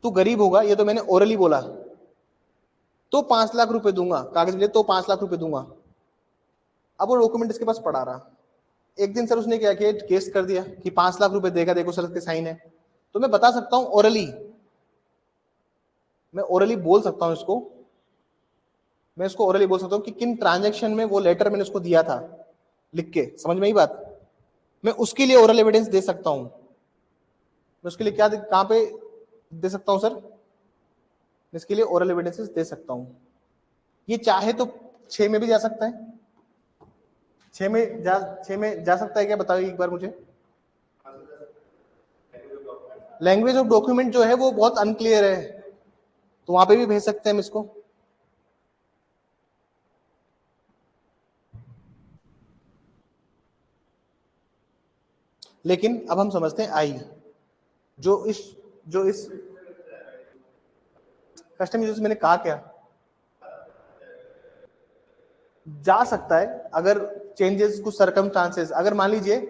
तू गरीब होगा, ये तो मैंने ओरली बोला, तो 5 लाख रुपए दूंगा, कागज में तो 5 लाख रुपए दूंगा। अब वो डॉक्यूमेंट इसके पास पड़ा रहा, एक दिन सर उसने क्या किया, केस कर दिया कि 5 लाख रुपए देगा, देखो सर के साइन है। तो मैं बता सकता हूं ओरली, मैं ओरली बोल सकता हूं इसको, मैं इसको ओरली बोल सकता हूं कि किन ट्रांजैक्शन में वो लेटर मैंने उसको दिया था लिख के, समझ में आई बात? मैं उसके लिए ओरल एविडेंस दे सकता हूं। मैं उसके लिए क्या कहां पे दे सकता हूं सर? मैं इसके लिए ओरल एविडेंसेस दे सकता हूं। ये चाहे तो 6 में भी जा सकता है, 6 में जा सकता है क्या, बताइए एक बार मुझे। लैंग्वेज ऑफ डॉक्यूमेंट जो है वो बहुत अनक्लियर है, तो वहां पे भी भेज सकते हैं हम इसको। लेकिन अब हम समझते हैं आई, जो इस कस्टम यूजर्स, मैंने कहा क्या, जा सकता है अगर चेंजेस कुछ सर्कमस्टांसेस, अगर मान लीजिए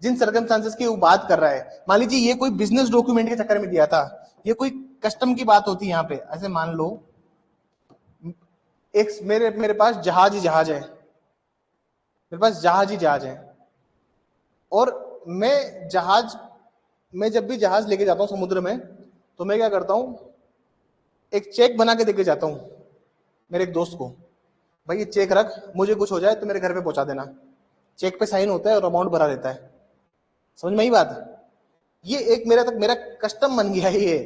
जिन सर्कमस्टांसेस की वो बात कर रहा है, मान लीजिए ये कोई बिजनेस डॉक्यूमेंट के चक्कर में दिया था, ये कोई कस्टम की बात होती है यहाँ पे। ऐसे मान लो एक मेरे पास जहाज है, मेरे पास जहाज है, और मैं जब भी जहाज लेके जाता हूँ समुद्र में, तो मैं क्या करता हूँ, एक चेक बना के देके जाता हूँ मेरे एक दोस्त को, भाई ये चेक रख, मुझे कुछ हो जाए तो मेरे घर पे पहुंचा देना। चेक पे साइन होता है और अमाउंट भरा रहता है, समझ में आई बात? ये एक मेरा कस्टम बन गया है ये।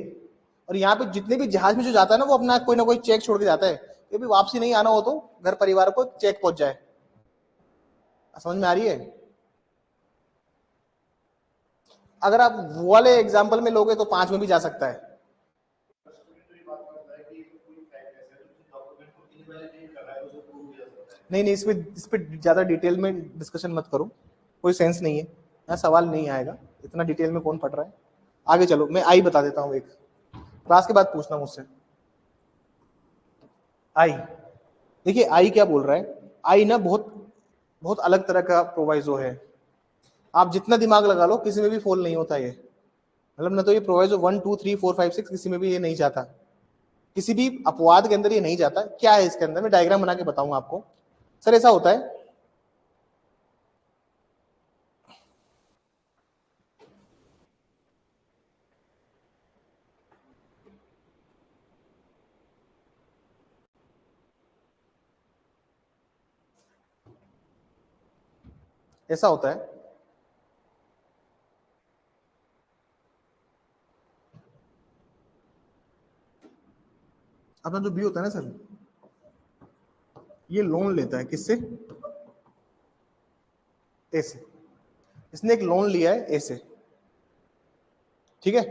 और यहाँ पे जितने भी जहाज में जो जाता है ना, वो अपना कोई ना कोई चेक छोड़ के जाता है, ये भी वापसी नहीं आना हो तो घर परिवार को चेक पहुंच जाए। समझ में आ रही है? अगर आप वो वाले एग्जाम्पल में लोगे तो 5 में भी जा सकता है। नहीं नहीं, इस पे ज्यादा डिटेल में डिस्कशन मत करो, कोई सेंस नहीं है, यहाँ सवाल नहीं आएगा, इतना डिटेल में कौन पढ़ रहा है। आगे चलो, मैं आई बता देता हूँ, एक क्लास के बाद पूछना मुझसे। आई, देखिए आई क्या बोल रहा है, आई ना बहुत बहुत अलग तरह का प्रोवाइजो है, आप जितना दिमाग लगा लो किसी में भी फॉल नहीं होता ये, मतलब ना तो ये प्रोवाइजो 1 2 3 4 5 6 किसी में भी ये नहीं जाता, किसी भी अपवाद के अंदर ये नहीं जाता। क्या है इसके अंदर, मैं डायग्राम बना के बताऊंगा आपको। सर ऐसा होता है, ऐसा होता है, अपना जो बी होता है ना सर, ये लोन लेता है किससे, ए से, इसने एक लोन लिया है ए से, ठीक है।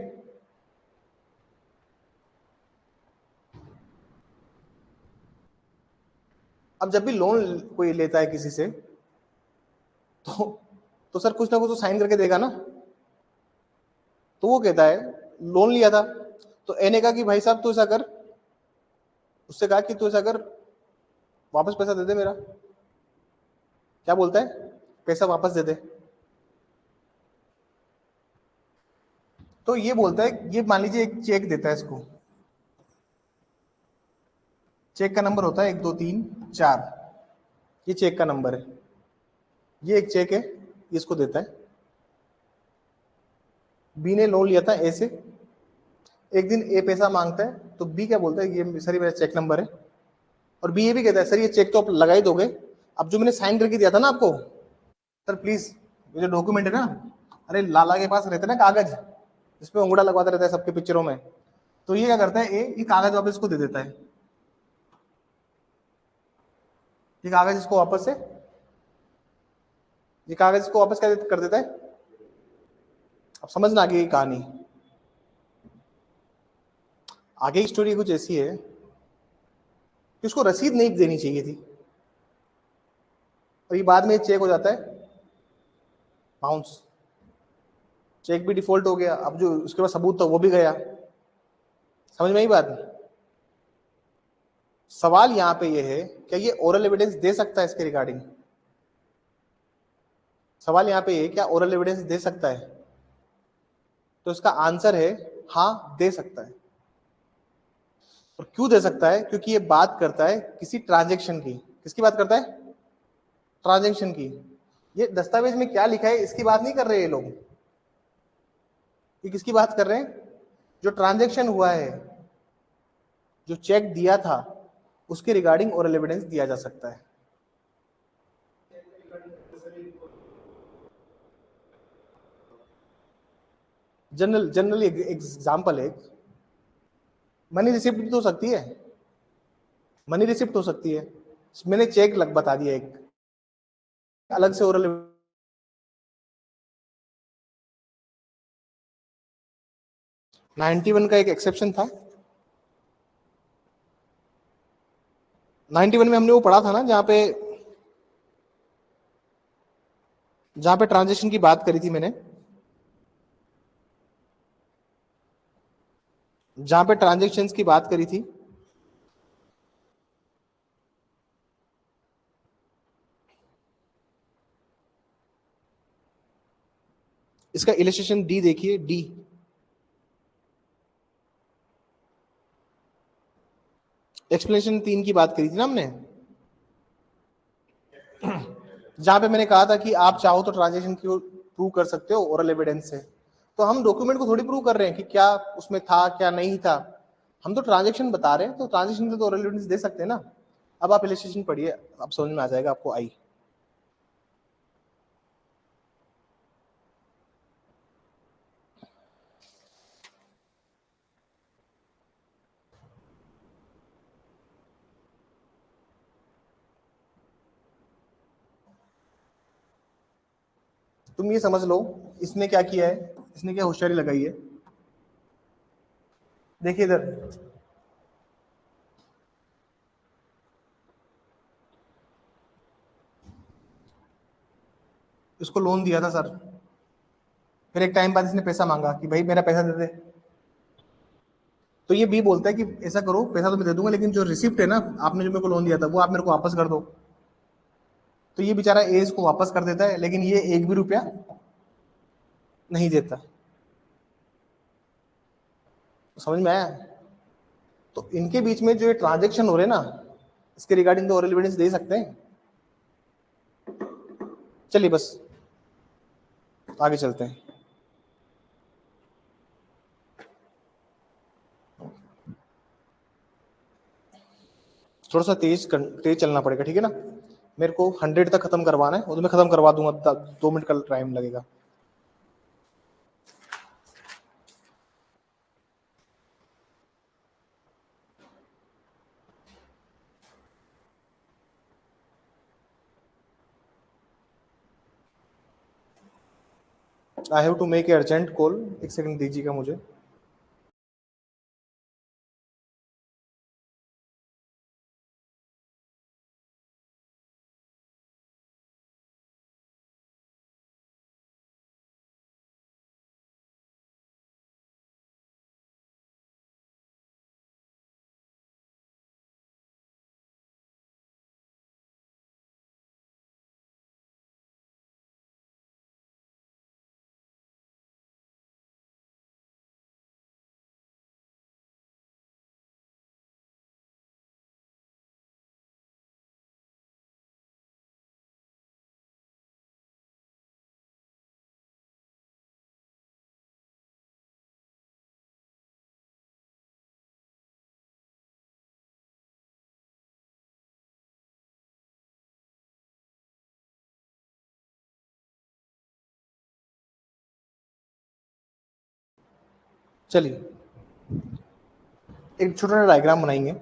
अब जब भी लोन कोई लेता है किसी से, तो सर कुछ ना कुछ तो साइन करके देगा ना, तो वो कहता है लोन लिया था, तो ए ने कहा कि भाई साहब तू ऐसा कर, उससे कहा कि तू ऐसा कर, वापस पैसा दे दे मेरा, क्या बोलता है, पैसा वापस दे दे। तो ये बोलता है, ये मान लीजिए एक चेक देता है इसको, चेक का नंबर होता है 1 2 3 4, ये चेक का नंबर है, ये एक चेक है, ये इसको देता है। बी ने लोन लिया था ए से, एक दिन ए पैसा मांगता है, तो बी क्या बोलता है, ये सर ये मेरा चेक नंबर है, और बी ये भी कहता है सर ये चेक तो आप लगा ही दोगे, अब जो मैंने साइन करके दिया था ना आपको, सर प्लीज ये जो डॉक्यूमेंट है ना, अरे लाला के पास रहते ना कागज, जिसपे अंगूठा लगवाता रहता है सबके पिक्चरों में, तो ये क्या करता है ए, ये कागज वापस इसको दे देता है, ये कागज इसको वापस से, ये कागज इसको वापस क्या कर देता है। अब समझना आगे की कहानी, आगे की स्टोरी कुछ ऐसी है कि उसको रसीद नहीं देनी चाहिए थी, और ये बाद में चेक हो जाता है बाउंस, चेक भी डिफॉल्ट हो गया, अब जो उसके पास सबूत था वो भी गया। समझ में आई बात, सवाल यहां पे ये है, क्या ये ओरल एविडेंस दे सकता है इसके रिगार्डिंग, सवाल यहां पे ये, क्या ओरल एविडेंस दे सकता है, तो इसका आंसर है हाँ दे सकता है। और क्यों दे सकता है, क्योंकि ये बात करता है किसी ट्रांजेक्शन की, किसकी बात करता है, ट्रांजेक्शन की। ये दस्तावेज में क्या लिखा है इसकी बात नहीं कर रहे ये लोग, ये किसकी बात कर रहे हैं, जो ट्रांजेक्शन हुआ है, जो चेक दिया था, उसके रिगार्डिंग ओरल एविडेंस दिया जा सकता है। जनरली एग्जाम्पल है, मनी रिसिप्ट भी तो हो सकती है, मनी रिसिप्ट हो सकती है, मैंने चेक लग बता दिया एक, अलग से ओरल 91 का एक एक्सेप्शन था, 91 में हमने वो पढ़ा था ना, जहां पे ट्रांजेक्शन की बात करी थी मैंने, जहां पे ट्रांजेक्शन की बात करी थी, इसका इलिस्ट्रेशन डी देखिए, डी एक्सप्लेनेशन 3 की बात करी थी ना हमने, जहां पे मैंने कहा था कि आप चाहो तो ट्रांजेक्शन की प्रूव कर सकते हो ओरल एविडेंस से, तो हम डॉक्यूमेंट को थोड़ी प्रूव कर रहे हैं कि क्या उसमें था क्या नहीं था, हम तो ट्रांजेक्शन बता रहे हैं, तो ट्रांजेक्शन से तो ओरल एविडेंस दे सकते हैं ना। अब आप इलिस्ट्रेशन पढ़िए, अब समझ में आ जाएगा आपको, आई तुम ये समझ लो इसने क्या किया है, इसने क्या होशियारी लगाई है। देखिए इधर, इसको लोन दिया था सर, फिर एक टाइम बाद इसने पैसा मांगा कि भाई मेरा पैसा दे दे। तो ये बी बोलता है कि ऐसा करो, पैसा तो मैं दे दूंगा लेकिन जो रिसिप्ट है ना, आपने जो मेरे को लोन दिया था वो आप मेरे को वापस कर दो। तो ये बेचारा ए इसको वापस कर देता है, लेकिन ये एक भी रुपया नहीं देता। समझ में आया? तो इनके बीच में जो ये ट्रांजेक्शन हो रहे हैं ना, इसके रिगार्डिंग तो ओरल एविडेंस दे सकते हैं। चलिए बस आगे चलते हैं। थोड़ा सा तेज चलना पड़ेगा, ठीक है ना। मेरे को 100 तक खत्म करवाना है, वो तो मैं खत्म करवा दूंगा, 2 मिनट का टाइम लगेगा। I have to make a urgent call, एक सेकंड दीजिएगा मुझे। चलिए एक छोटा सा डायग्राम बनाएंगे।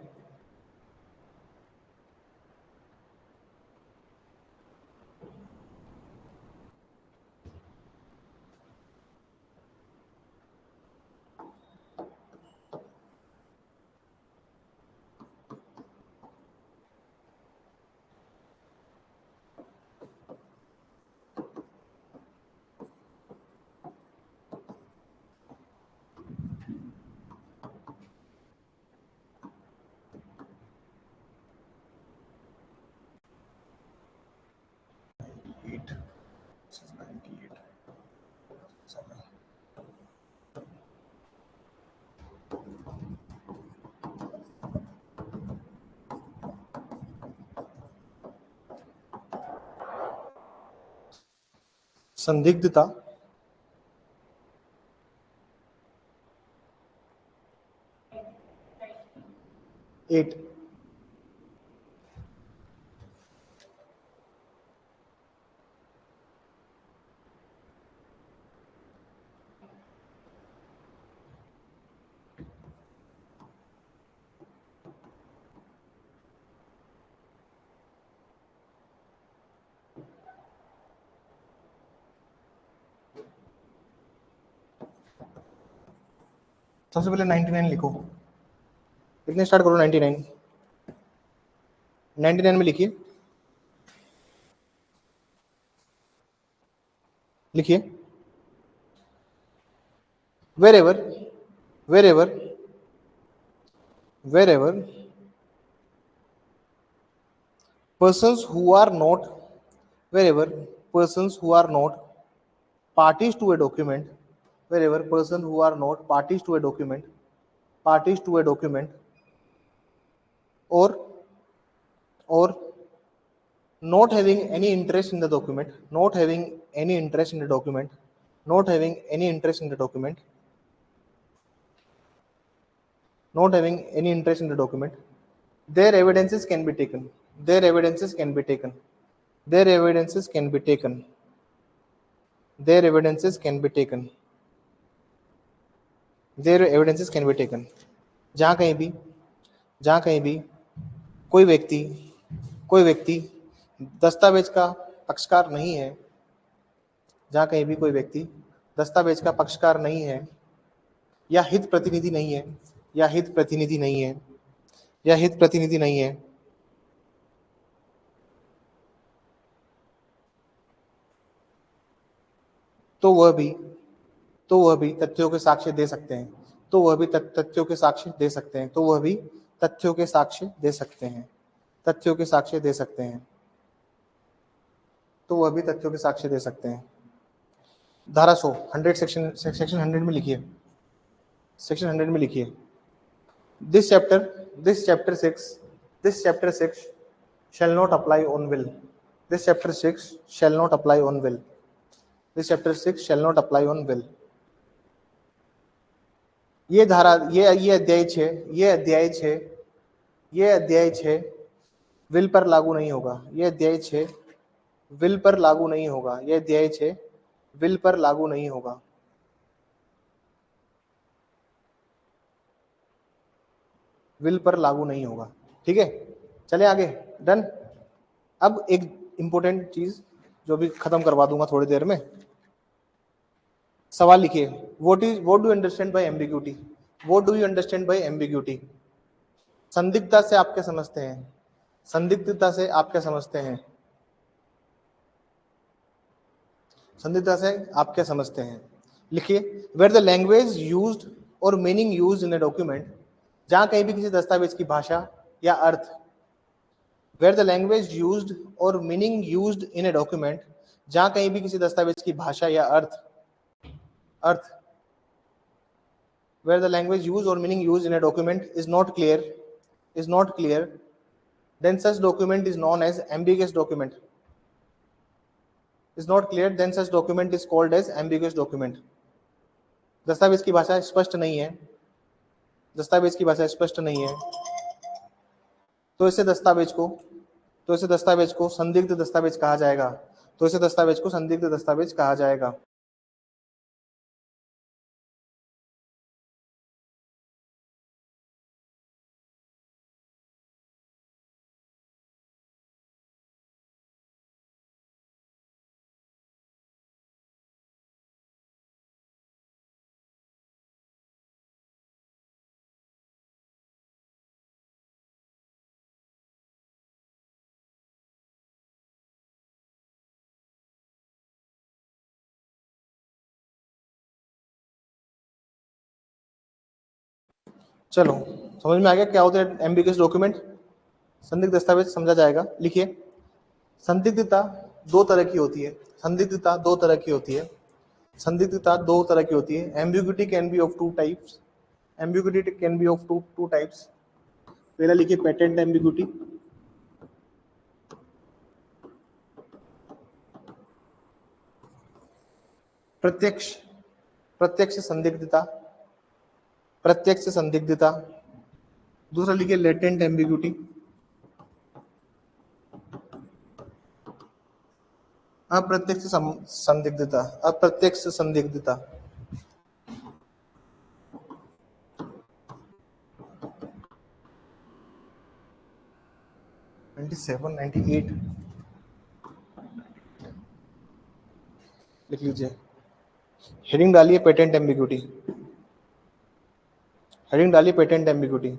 संदिग्धता एट, सबसे पहले 99 लिखो। कितने स्टार्ट करो? 99। 99 में लिखिए, लिखिए wherever wherever wherever persons who are not wherever persons who are not parties to a document, wherever persons who are not parties to a document, parties to a document, or not having any interest in the document, not having any interest in the document, not having any interest in the document, not having any interest in the document, their evidences can be taken, their evidences can be taken, their evidences can be taken, their evidences can be taken, their evidences can be taken। जहां कहीं भी कोई व्यक्ति कोई व्यक्ति दस्तावेज का पक्षकार नहीं है, जहां कहीं भी कोई व्यक्ति दस्तावेज का पक्षकार नहीं है या हित प्रतिनिधि नहीं है या हित प्रतिनिधि नहीं है या हित प्रतिनिधि नहीं है, तो वह भी तथ्यों के साक्ष्य दे सकते हैं। तो वह भी तथ्यों के साक्ष्य दे सकते हैं। तो वह भी तथ्यों के साक्ष्य दे सकते हैं। तथ्यों के साक्ष्य दे सकते हैं। तो वह भी तथ्यों के साक्ष्य दे सकते हैं। धारा 100 100 सेक्शन 100 में लिखिए। सेक्शन 100 में लिखिए, this chapter 6 shall not apply on will. This chapter 6 shall not apply on will. This chapter 6 shall not apply on will. ये धारा ये अध्याय 6 ये अध्याय 6 विल पर लागू नहीं होगा। ये अध्याय 6 विल पर लागू नहीं होगा। ये अध्याय 6 विल पर लागू नहीं होगा। विल पर लागू नहीं होगा। ठीक है, चले आगे। डन। अब एक इंपॉर्टेंट चीज जो भी खत्म करवा दूंगा थोड़ी देर में। सवाल लिखिए, what do understand by ambiguity? What do you understand by ambiguity? संदिग्धता से आप क्या समझते हैं? संदिग्धता से आप क्या समझते हैं? संदिग्धता से आप क्या समझते हैं? लिखिए, वेयर द लैंग्वेज यूज्ड और meaning used in a document, जहां कहीं भी किसी दस्तावेज की भाषा या अर्थ, वेयर द लैंग्वेज यूज्ड और meaning used in a document, जहां कहीं भी किसी दस्तावेज की भाषा या अर्थ where the language used or meaning used in a document is not clear, then such document is known as ambiguous document. Is not clear, then such document is called as ambiguous document. दस्तावेज की भाषा स्पष्ट नहीं है, दस्तावेज की भाषा स्पष्ट नहीं है, तो इसे दस्तावेज को संदिग्ध दस्तावेज कहा जाएगा। तो इसे दस्तावेज को संदिग्ध दस्तावेज कहा जाएगा। चलो, समझ में आ गया क्या होता है एम्बिगुअस डॉक्यूमेंट? संदिग्ध दस्तावेज समझा जाएगा। लिखिए, संदिग्धता दो तरह की होती है। संदिग्धता दो तरह की होती है। संदिग्धता दो तरह की होती है। Ambiguity can be of two types. Ambiguity can be of two types. पहला लिखिए, पेटेंट एम्बिग्यूटी। प्रत्यक्ष प्रत्यक्ष संदिग्धता। प्रत्यक्ष संदिग्धता। दूसरा लिखिए, लेटेंट एम्बिग्यूटी। अप्रत्यक्ष संदिग्धता। अप्रत्यक्ष संदिग्धता। सेवन 98 लिख लीजिए। हेडिंग डालिए पेटेंट एम्बिग्यूटी। हेडिंग डालिए patent ambiguity.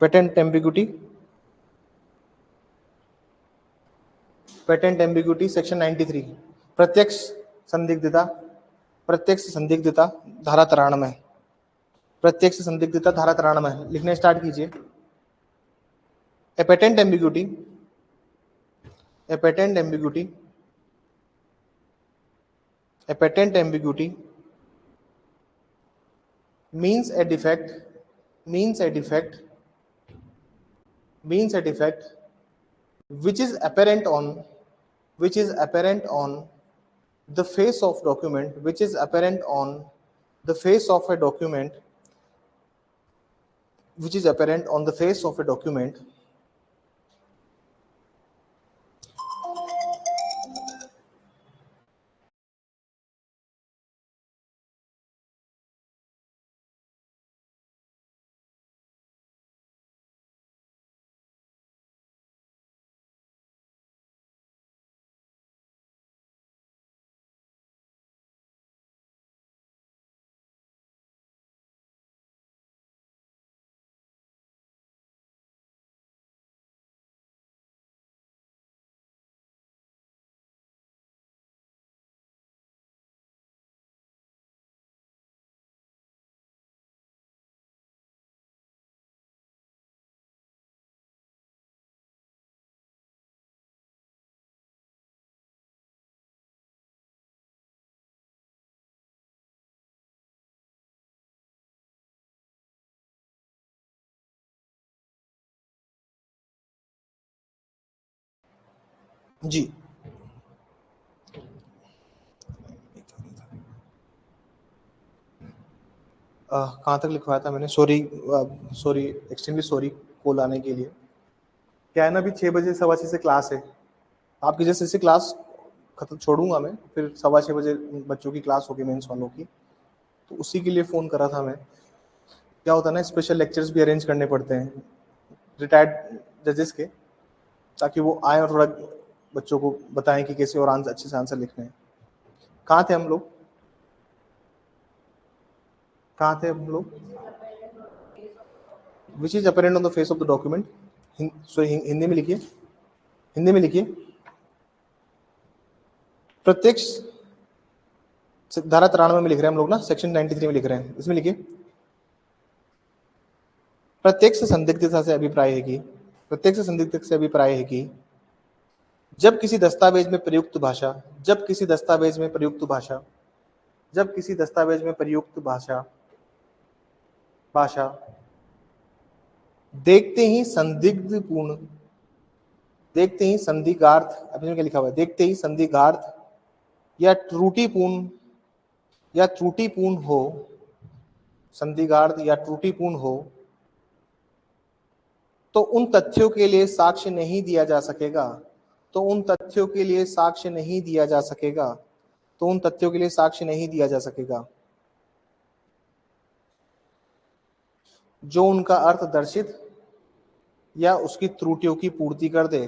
Patent ambiguity. Patent ambiguity section 93। प्रत्यक्ष संदिग्धता। प्रत्यक्ष संदिग्धता धारा 93। प्रत्यक्ष संदिग्धता धारा 93 लिखने स्टार्ट कीजिए। ए patent ambiguity. A patent ambiguity. A patent ambiguity means a defect means a defect means a defect which is apparent on the face of document, which is apparent on the face of a document, which is apparent on the face of a document जी कहाँ तक लिखवाया था मैंने? Sorry sorry, extremely sorry call आने के लिए। क्या है ना, अभी 6 बजे 6:15 से क्लास है। आपकी जैसे से क्लास खत्म छोड़ूंगा मैं, फिर 6:15 बजे बच्चों की क्लास होगी मेंस वालों की, तो उसी के लिए फ़ोन करा था मैं। क्या होता है ना, स्पेशल लेक्चर्स भी अरेंज करने पड़ते हैं रिटायर्ड जजेस के, ताकि वो आए और थोड़ा बच्चों को बताएं कि कैसे और आंसर अच्छे से आंसर लिखने हैं। कहाँ थे हम लोग? कहाँ थे हम लोग? Which is apparent on the face of the document. Hindi में लिखिए, हिंदी में लिखिए। प्रत्यक्ष धारा 93 में लिख रहे हैं हम लोग ना, सेक्शन 93 में लिख रहे हैं, इसमें लिखिए। प्रत्यक्ष संदिग्धता से अभिप्राय है कि, प्रत्यक्ष संदिग्धता से अभिप्राय है कि जब किसी दस्तावेज में प्रयुक्त भाषा, जब किसी दस्तावेज में प्रयुक्त भाषा, जब किसी दस्तावेज में प्रयुक्त भाषा भाषा देखते ही संदिग्ध पूर्ण, देखते ही संदिग्धार्थ, अभी में क्या लिखा हुआ है, देखते ही संदिग्धार्थ या त्रुटिपूर्ण, या त्रुटिपूर्ण हो, संदिग्धार्थ या त्रुटिपूर्ण हो, तो उन तथ्यों के लिए साक्ष्य नहीं दिया जा सकेगा, तो उन तथ्यों के लिए साक्ष्य नहीं दिया जा सकेगा, तो उन तथ्यों के लिए साक्ष्य नहीं दिया जा सकेगा जो उनका अर्थ दर्शित या उसकी त्रुटियों की पूर्ति कर दे,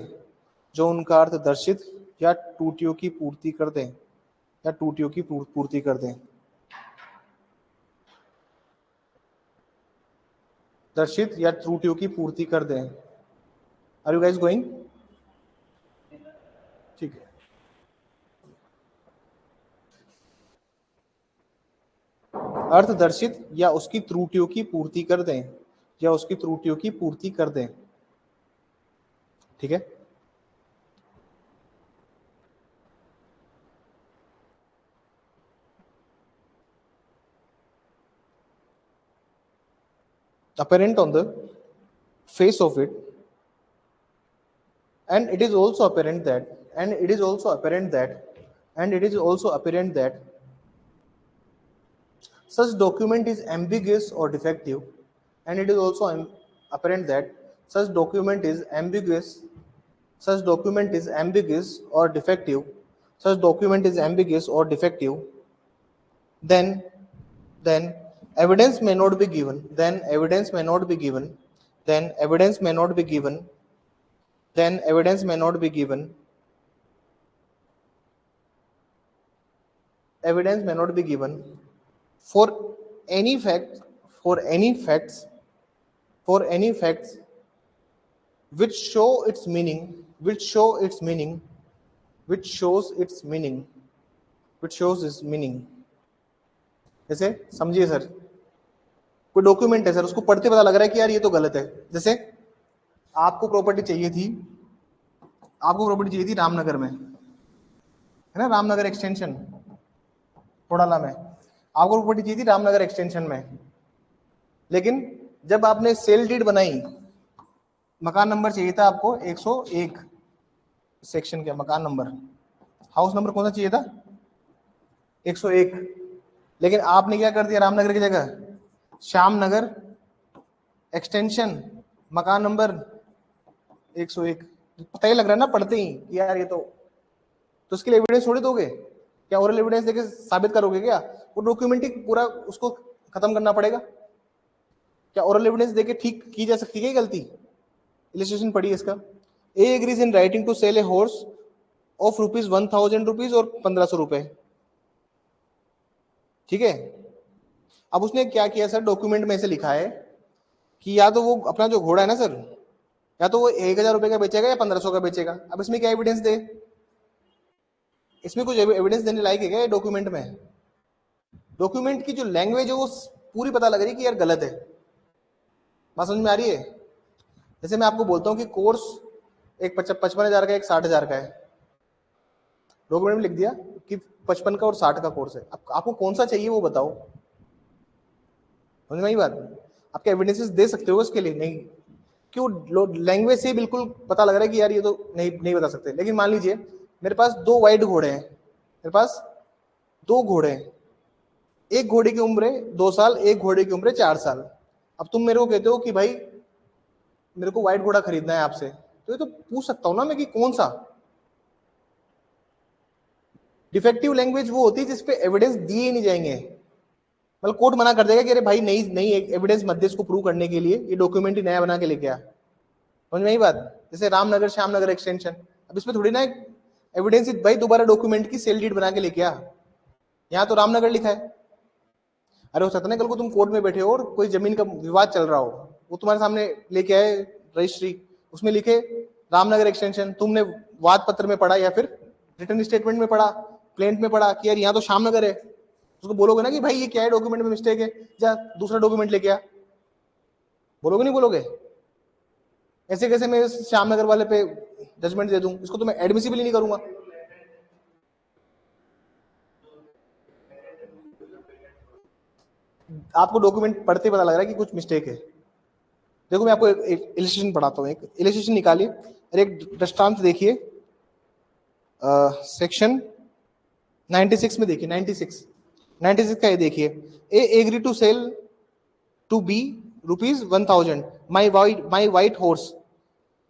जो उनका अर्थ दर्शित या त्रुटियों की पूर्ति कर दे, या त्रुटियों की पूर्ति कर दे। दर्शित या त्रुटियों की पूर्ति कर दें। Are you guys going? ठीक है। अर्थ दर्शित या उसकी त्रुटियों की पूर्ति कर दें, या उसकी त्रुटियों की पूर्ति कर दें। ठीक है। Apparent on the face of it, and it is also apparent that, and it is also apparent that, and it is also apparent that such document is ambiguous or defective, and it is also apparent that such document is ambiguous, such document is ambiguous or defective, such document is ambiguous or defective, then then evidence may not be given, then evidence may not be given, then evidence may not be given, then evidence may not be given, evidence may not be given for any fact, for any facts, for any facts which show its meaning, which show its meaning, which shows its meaning, which shows its meaning। जैसे समझिए सर, कोई डॉक्यूमेंट है सर, उसको पढ़ते पता लग रहा है कि यार ये तो गलत है। जैसे आपको प्रॉपर्टी चाहिए थी, आपको प्रॉपर्टी चाहिए थी रामनगर में, है ना, रामनगर एक्सटेंशन थोड़ाला में, आपको प्रॉपर्टी चाहिए थी रामनगर एक्सटेंशन में। लेकिन जब आपने सेल डीड बनाई, मकान नंबर चाहिए था आपको 101 सेक्शन के, मकान नंबर, हाउस नंबर कौन सा चाहिए था? 101। लेकिन आपने क्या कर दिया, रामनगर की जगह श्यामनगर एक्सटेंशन मकान नंबर 101। पता ही लग रहा है ना पढ़ते ही कि यार ये तो उसके लिए एविडेंस थोड़ी दोगे क्या? ओरल एविडेंस देके साबित करोगे क्या? वो डॉक्यूमेंट ही पूरा उसको खत्म करना पड़ेगा क्या? ओरल एविडेंस देके ठीक की जा सकती है क्या गलती? इलिस्ट्रेशन पढ़िए इसका। A agrees in writing to sell a horse of ₹1000 और 1500 रुपए। ठीक है। अब उसने क्या किया सर, डॉक्यूमेंट में ऐसे लिखा है कि या तो वो अपना जो घोड़ा है ना सर, या तो वो 1000 रुपए का बेचेगा या 1500 का बेचेगा। अब इसमें क्या एविडेंस दे? इसमें कुछ एविडेंस देने लायक है क्या डॉक्यूमेंट में? डॉक्यूमेंट की जो लैंग्वेज है वो पूरी पता लग रही है कि यार गलत है। बात समझ में आ रही है? जैसे मैं आपको बोलता हूँ कि कोर्स एक 55,000 का, एक 60,000 का है, डॉक्यूमेंट में लिख दिया कि 55 का और 60 का कोर्स है। अब आपको कौन सा चाहिए वो बताओ। समझ में आई बात? आपके एविडेंसेस दे सकते हो उसके लिए? नहीं। क्यों लैंग्वेज से बिल्कुल पता लग रहा है कि यार ये तो नहीं बता सकते। लेकिन मान लीजिए मेरे पास 2 वाइट घोड़े हैं, मेरे पास 2 घोड़े हैं, एक घोड़े की उम्र है 2 साल, एक घोड़े की उम्र है 4 साल। अब तुम मेरे को कहते हो कि भाई मेरे को व्हाइट घोड़ा खरीदना है आपसे, तो ये तो पूछ सकता हूं ना मैं कि कौन सा। डिफेक्टिव लैंग्वेज वो होती है जिसपे एविडेंस दिए ही नहीं जाएंगे, मतलब कोर्ट मना कर देगा कि अरे भाई नई नई एविडेंस मत दे इसको प्रूव करने के लिए, ये डॉक्यूमेंट ही नया बना के लेके आ। समझ में आई बात? जैसे रामनगर श्यामनगर एक्सटेंशन, अब इसमें थोड़ी ना एविडेंस भाई दोबारा डॉक्यूमेंट की सेल डीड बना के लेके आ, यहाँ तो रामनगर लिखा है। अरे हो सकता है कल को तुम कोर्ट में बैठे हो और कोई जमीन का विवाद चल रहा हो, वो तुम्हारे सामने लेके आए रजिस्ट्री, उसमें लिखे रामनगर एक्सटेंशन, तुमने वाद पत्र में पढ़ा या फिर रिटर्न स्टेटमेंट में पढ़ा, प्लेंट में पढ़ा कि यार यहाँ तो श्यामनगर है, उसको बोलोगे ना कि भाई ये क्या है, डॉक्यूमेंट में मिस्टेक है, जा दूसरा डॉक्यूमेंट लेके आ। बोलोगे नहीं बोलोगे? ऐसे कैसे मैं श्यामनगर वाले पे जजमेंट दे दूं, इसको तो मैं एडमिसिबल ही नहीं करूंगा। आपको डॉक्यूमेंट पढ़ते पता लग रहा है कि कुछ मिस्टेक है। देखो मैं आपको एक इलिस्ट्रेशन पढ़ाता हूँ, एक इलिस्ट्रेशन निकालिए और एक दृष्टांत देखिए। सेक्शन 96 में देखिए, 96 का ये देखिए, A agree to sell to B ₹1000 my white horse.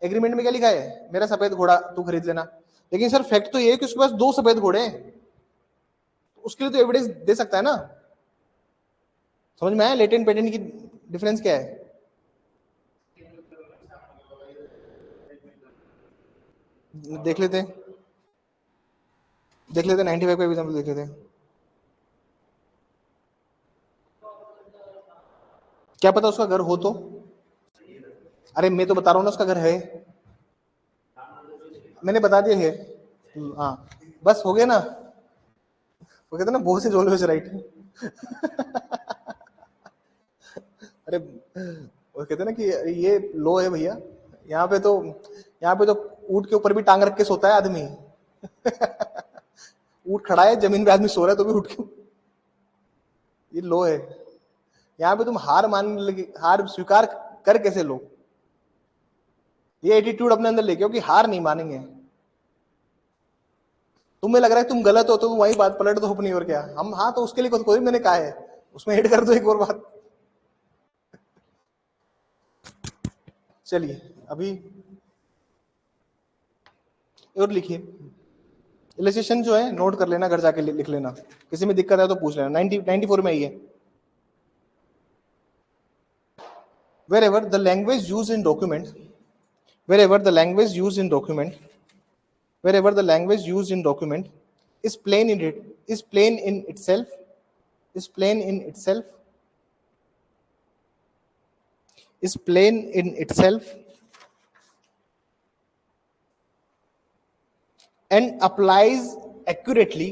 Agreement में क्या लिखा है? मेरा सफेद घोड़ा तू खरीद लेना। लेकिन सर फैक्ट तो ये है कि उसके पास 2 सफेद घोड़े हैं, उसके लिए तो एविडेंस दे सकता है ना। समझ में आया लेटेंट पेटेंट की डिफरेंस क्या है? देख लेते हैं 95 का एग्जाम्पल देख लेते हैं। क्या पता उसका घर हो तो, अरे मैं तो बता रहा हूँ ना उसका घर है, मैंने बता दिया है। हाँ बस हो गया ना, वो कहते ना बहुत से ऑलवेज राइट। अरे वो कहते ना कि ये लो है भैया, यहाँ पे तो ऊँट के ऊपर भी टांग रख के सोता है आदमी। ऊँट खड़ा है जमीन पे, आदमी सो रहा है तो भी ऊँट के, ये लो है। यहाँ पे तुम हार स्वीकार कर कैसे लो? ये एटीट्यूड अपने अंदर लेके हो कि हार नहीं मानेंगे। तुम्हें लग रहा है तुम गलत हो तो तुम वही बात पलट दो अपनी, और क्या हम, हाँ तो उसके लिए कोई मैंने कहा है उसमें ऐड कर दो एक और बात। चलिए अभी और लिखिए इलस्ट्रेशन जो है नोट कर लेना, घर जाके लिख लेना, किसी में दिक्कत है तो पूछ लेना। 94 में आई है। wherever the language used in document wherever the language used in document wherever the language used in document is plain in it is plain in itself is plain in itself is plain in itself and applies accurately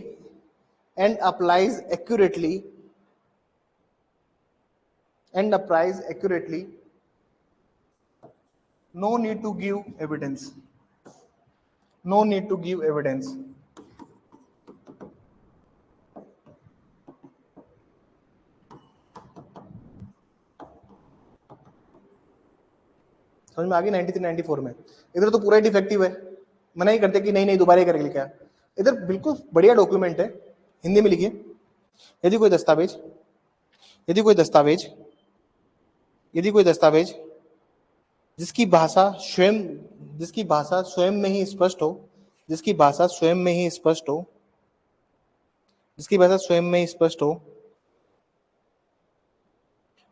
no need to give evidence no need to give evidence समझ में आ गई? 93 94 में इधर तो पूरा ही डिफेक्टिव है, मना ही करते कि नहीं नहीं दोबारा करके लिखा। इधर बिल्कुल बढ़िया डॉक्यूमेंट है, हिंदी में लिखिए। यदि कोई दस्तावेज यदि कोई दस्तावेज यदि कोई दस्तावेज जिसकी भाषा स्वयं में ही स्पष्ट हो जिसकी भाषा स्वयं में ही स्पष्ट हो जिसकी भाषा स्वयं में ही स्पष्ट हो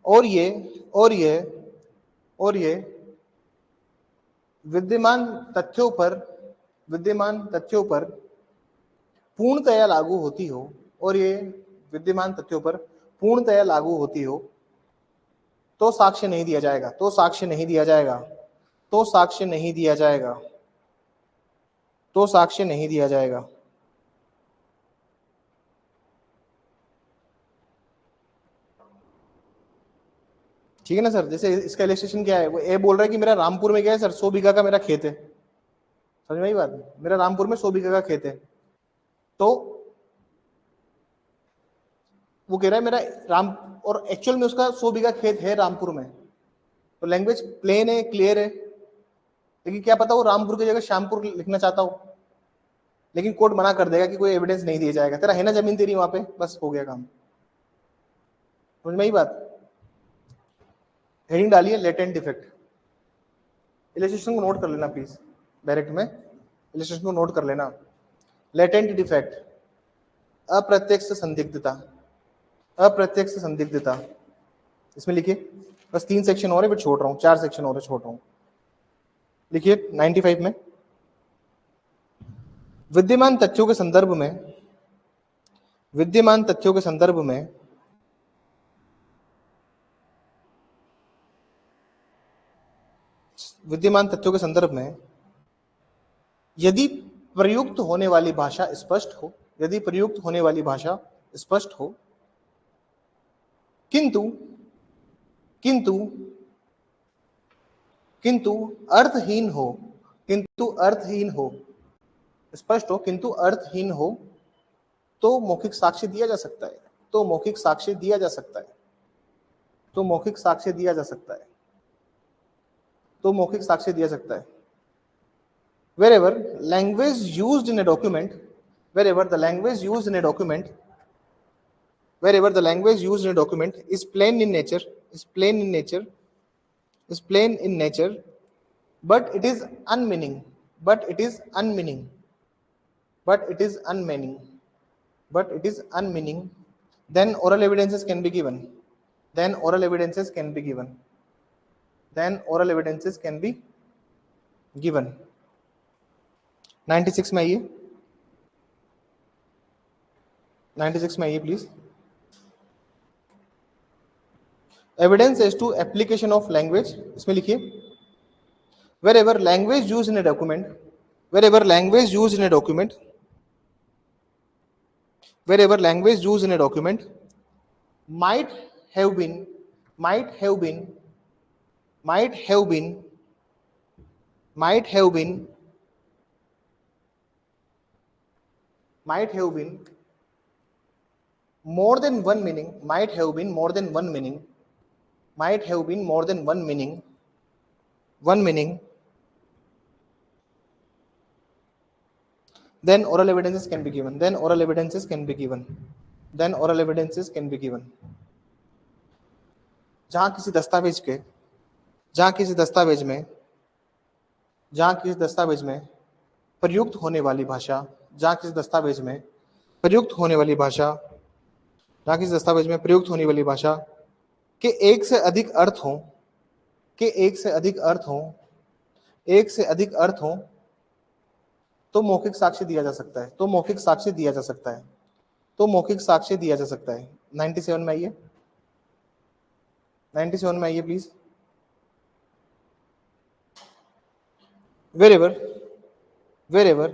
और ये विद्यमान तथ्यों पर पूर्णतया लागू होती हो और ये विद्यमान तथ्यों पर पूर्णतया लागू होती हो तो साक्ष्य नहीं दिया जाएगा तो साक्ष्य नहीं दिया जाएगा तो साक्ष्य नहीं दिया जाएगा तो साक्ष्य नहीं दिया जाएगा। ठीक है ना सर? जैसे इसका इलस्ट्रेशन क्या है, वो ए बोल रहा है कि मेरा रामपुर में क्या है सर, 100 बीघा का मेरा खेत है। समझ में आई बात? मेरा रामपुर में 100 बीघा का खेत है, तो वो कह रहा है मेरा राम, और एक्चुअल में उसका 100 बीघा खेत है रामपुर में, तो लैंग्वेज प्लेन है, क्लियर है, लेकिन क्या पता वो रामपुर की जगह श्यामपुर लिखना चाहता हो, लेकिन कोर्ट मना कर देगा कि कोई एविडेंस नहीं दिया जाएगा, तेरा है ना जमीन तेरी वहां पे, बस हो गया काम। समझ में ही बात। हेडिंग डालिए लेटेंट डिफेक्ट। इलस्ट्रेशन को नोट कर लेना प्लीज, डायरेक्ट में इलस्ट्रेशन को नोट कर लेना। लेटेंट डिफेक्ट, अप्रत्यक्ष संदिग्धता, अप्रत्यक्ष संदिग्धता, इसमें लिखिए। बस 3 सेक्शन और है, फिर छोड़ रहा हूँ, 4 सेक्शन और है, छोड़ रहा हूँ। लिखिए 95 में, विद्यमान तथ्यों के संदर्भ में, विद्यमान तथ्यों के संदर्भ में विद्यमान तथ्यों के संदर्भ में यदि प्रयुक्त होने वाली भाषा स्पष्ट हो, यदि प्रयुक्त होने वाली भाषा स्पष्ट हो, किंतु किंतु किंतु अर्थहीन हो, किंतु अर्थहीन हो, स्पष्ट हो किंतु अर्थहीन हो, तो मौखिक साक्ष्य दिया जा सकता है, तो मौखिक साक्ष्य दिया जा सकता है, तो मौखिक साक्ष्य दिया जा सकता है, तो मौखिक साक्ष्य दिया सकता है। Wherever language used in a document, wherever the language used in a document, wherever the language used in a document is plain in nature, is plain in nature, is plain in nature, but it is unmeaning, but it is unmeaning, but it is unmeaning, but it is unmeaning, then oral evidences can be given, then oral evidences can be given, then oral evidences can be given। 96 में आइए, 96 में आइए please. Evidence as to application of language, इसमें लिखिए wherever language used in a document, wherever language used in a document, wherever language used in a document might have been, might have been, might have been, might have been, might have been more than one meaning, might have been more than one meaning, might have been more than one meaning, one meaning, then oral evidences can be given, then oral evidences can be given, then oral evidences can be given। जहां किसी दस्तावेज के, जहां किसी दस्तावेज में, जहां किसी दस्तावेज में प्रयुक्त होने वाली भाषा, जहां किसी दस्तावेज में प्रयुक्त होने वाली भाषा, जहां किसी दस्तावेज में प्रयुक्त होने वाली भाषा के एक से अधिक अर्थ हों, के एक से अधिक अर्थ हों, एक से अधिक अर्थ हों, तो मौखिक साक्ष्य दिया जा सकता है, तो मौखिक साक्ष्य दिया जा सकता है, तो मौखिक साक्ष्य दिया जा सकता है। 97 में आइए, 97 में आइए please. wherever wherever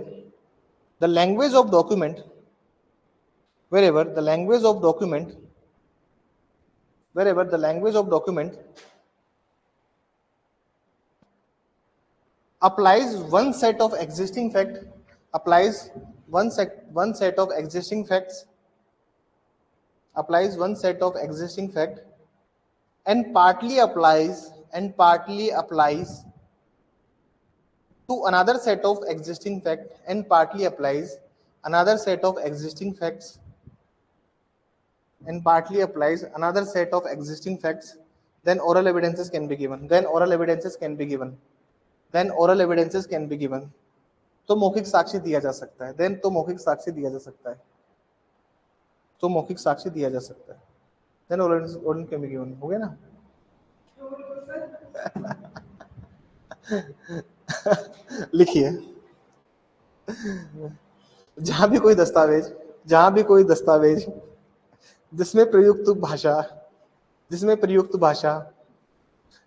the language of document, wherever the language of document, wherever the language of document applies one set of existing fact, applies one set of existing facts, applies one set of existing fact and partly applies to another set of existing fact and partly applies another set of existing facts and partly applies another set of existing facts, then oral evidences can be given, then oral evidences can be given, then oral evidences can be given। तो मौखिक साक्ष्य दिया जा सकता है, then तो मौखिक साक्ष्य दिया जा सकता है, तो मौखिक साक्ष्य दिया जा सकता है, then oral evidence can be given। हो गया ना? लिखिए, जहां भी कोई दस्तावेज, जहां भी कोई दस्तावेज जिसमें प्रयुक्त भाषा, जिसमें प्रयुक्त भाषा,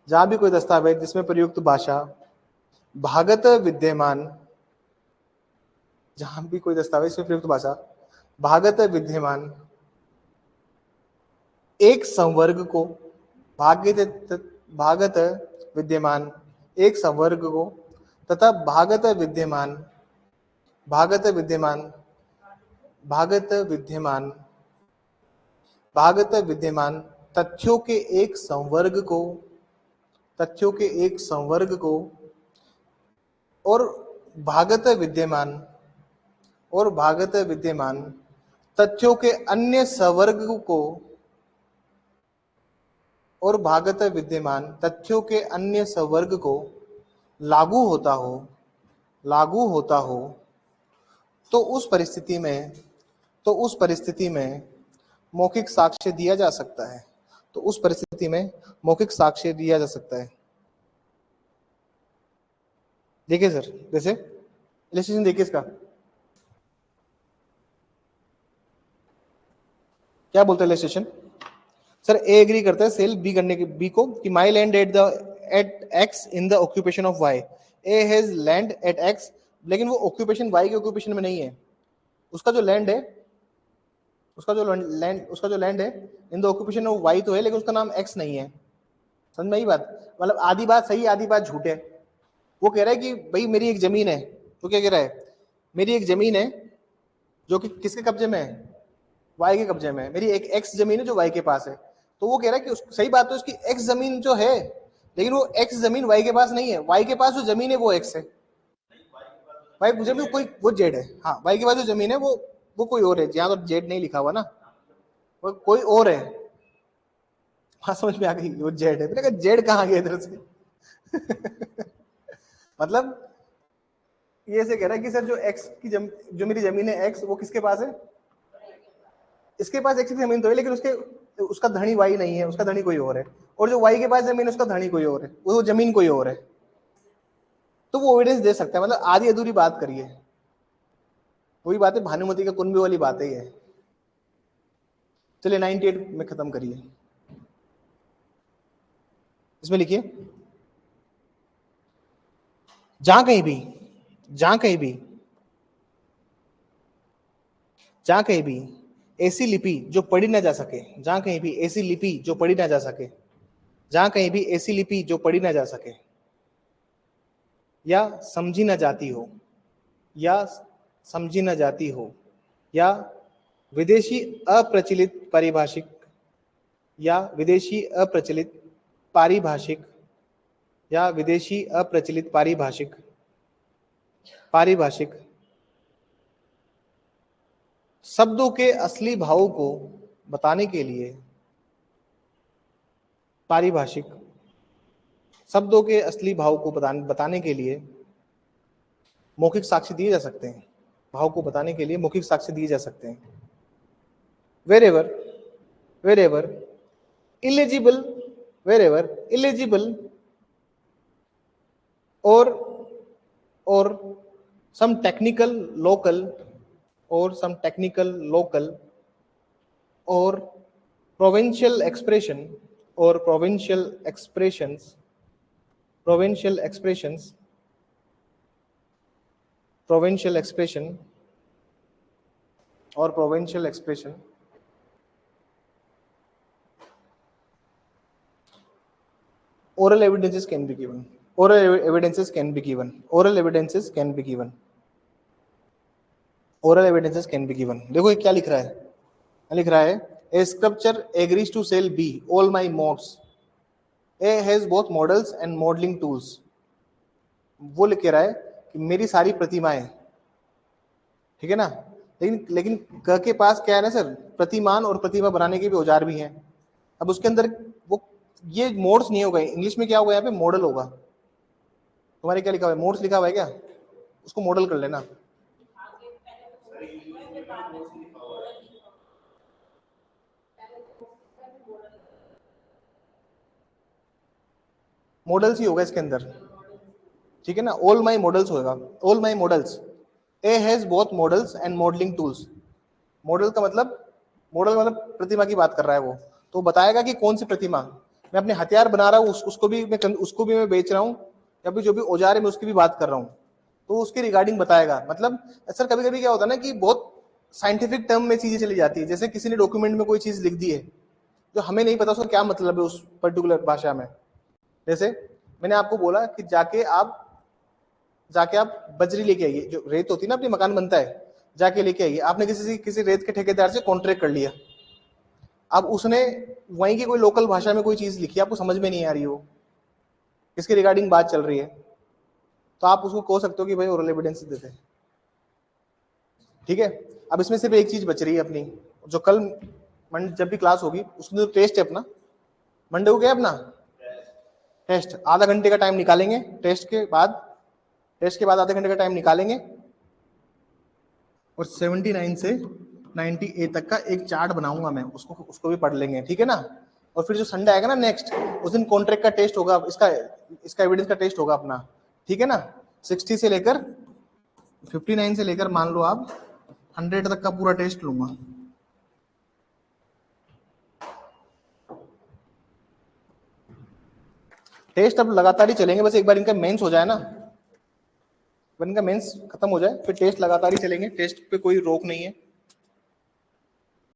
जहां भी कोई दस्तावेज जिसमें प्रयुक्त भाषा भागत विद्यमान, जहां भी कोई दस्तावेज में प्रयुक्त भाषा भागत विद्यमान एक संवर्ग को, भागत विद्यमान एक संवर्ग को तथा भागत विद्यमान, भागत विद्यमान, भागत विद्यमान, भागत विद्यमान तथ्यों के एक संवर्ग को तथ्यों के एक संवर्ग को और भागत विद्यमान तथ्यों के अन्य संवर्ग को और भागत विद्यमान तथ्यों के अन्य संवर्ग को लागू होता हो तो उस परिस्थिति में मौखिक साक्ष्य दिया जा सकता है। तो उस परिस्थिति में मौखिक साक्ष्य दिया जा सकता है। देखिए सर, जैसे इलस्ट्रेशन देखिए इसका, क्या बोलता है इलस्ट्रेशन? सर ए एग्री करता है सेल बी करने के बी को कि my land at X in the occupation of Y. A has land at X, लेकिन वो ऑक्यूपेशन वाई के ऑक्यूपेशन में नहीं है। उसका जो लैंड है in the occupation of Y तो है, लेकिन उसका नाम एक्स नहीं है। समझ में आई बात? मतलब आधी बात सही आधी बात झूठ है। वो कह रहा है कि भाई मेरी एक जमीन है, तो क्या कह रहा है, मेरी एक जमीन है जो कि किसके कब्जे में है, वाई के कब्जे में है। मेरी एक एक्स जमीन है जो वाई के पास है। तो वो कह रहा है कि सही बात तो उसकी एक्स जमीन जो है, लेकिन वो एक्स जमीन वाई के पास नहीं है। वाई के पास जो जमीन है वो एक्स है, वाई जमीन कोई वो जेड है। हाँ, वाई के पास जो जमीन है वो कोई और है, जहां तो जेड नहीं लिखा हुआ ना, वो कोई और है। हाँ समझ में आ गई, वो जेड है। मैंने कहा जेड कहाँ गया इधर से? मतलब ये से कह रहा है कि सर जो एक्स की जो मेरी जमीन है एक्स, वो किसके पास है? इसके पास एक्स की जमीन तो है, लेकिन उसका धनी वाई नहीं है, उसका धनी कोई और है। और जो वाई के पास जमीन है उसका धनी कोई और है, वो जमीन कोई और है। तो वो एविडेंस दे सकता है। मतलब आधी अधूरी बात करिए, वही बात है भानुमति का कुंभी वाली बात है ये। चलिए 98 में खत्म करिए। इसमें लिखिए, जहां कहीं भी ऐसी लिपि जो पढ़ी ना जा सके, जहां कहीं भी ऐसी लिपि जो पढ़ी ना जा सके, जहां कहीं भी ऐसी लिपि जो पढ़ी ना जा सके या समझी ना जाती हो, या विदेशी अप्रचलित पारिभाषिक शब्दों के असली भावों को बताने के लिए मौखिक साक्ष्य दिए जा सकते हैं। भाव को बताने के लिए मौखिक साक्ष्य दिए जा सकते हैं। wherever illegible or some technical local or provincial expressions oral evidences can be given. देखो ये क्या लिख रहा है, a sculptor agrees to sell B all my modes. A has both models and modeling tools. वो लिख रहा है कि मेरी सारी प्रतिमाएं, ठीक है ना, लेकिन क के पास क्या है ना सर, प्रतिमान और प्रतिमा बनाने के भी औजार भी हैं। अब उसके अंदर वो ये मोड्स नहीं होगा, इंग्लिश में क्या होगा, यहाँ पे मॉडल होगा। तुम्हारे क्या लिखा हुआ है, मोड्स लिखा हुआ है क्या? उसको मॉडल कर लेना। मॉडल्स ही होगा इसके अंदर, ठीक है ना। ऑल माई मॉडल्स होगा, all my models. A has both models and modelling tools. Model का मतलब प्रतिमा की बात कर रहा है वो, तो बताएगा कि कौन सी प्रतिमा। मैं अपने हथियार बना रहा हूँ, उसको भी मैं बेच रहा हूँ, या फिर जो भी औजार है मैं उसकी भी बात कर रहा हूँ, तो उसके रिगार्डिंग बताएगा। मतलब सर कभी कभी क्या होता है ना कि बहुत साइंटिफिक टर्म में चीजें चली जाती है। जैसे किसी ने डॉक्यूमेंट में कोई चीज लिख दी है जो हमें नहीं पता उसका क्या मतलब है उस पर्टिकुलर भाषा में। जैसे मैंने आपको बोला कि जाके आप बजरी लेके आइए, जो रेत होती है ना, अपनी मकान बनता है, जाके लेके आइए। आपने किसी रेत के ठेकेदार से कॉन्ट्रैक्ट कर लिया। अब उसने वहीं की कोई लोकल भाषा में कोई चीज लिखी, आपको समझ में नहीं आ रही हो, किसके रिगार्डिंग बात चल रही है, तो आप उसको कह सकते हो कि भाई ओरल एविडेंस देते हैं। ठीक है, अब इसमें सिर्फ एक चीज बच रही है अपनी, जो कल मंडे जब भी क्लास होगी उसमें जो टेस्ट है अपना, मंडे को क्या है अपना टेस्ट, आधा घंटे का टाइम निकालेंगे टेस्ट के बाद आधे घंटे का टाइम निकालेंगे और 79 से 98 तक का एक चार्ट बनाऊंगा मैं, उसको भी पढ़ लेंगे। ठीक है ना, और फिर जो संडे आएगा ना नेक्स्ट, उस दिन कॉन्ट्रैक्ट का टेस्ट होगा, इसका एविडेंस का टेस्ट होगा अपना। ठीक है ना, 60 से लेकर 59 से लेकर मान लो आप 100 तक का पूरा टेस्ट लूंगा। टेस्ट अब लगातार ही चलेंगे, बस एक बार इनका मेंस हो जाए ना, इनका मेंस खत्म हो जाए फिर टेस्ट लगातार ही चलेंगे, टेस्ट पे कोई रोक नहीं है।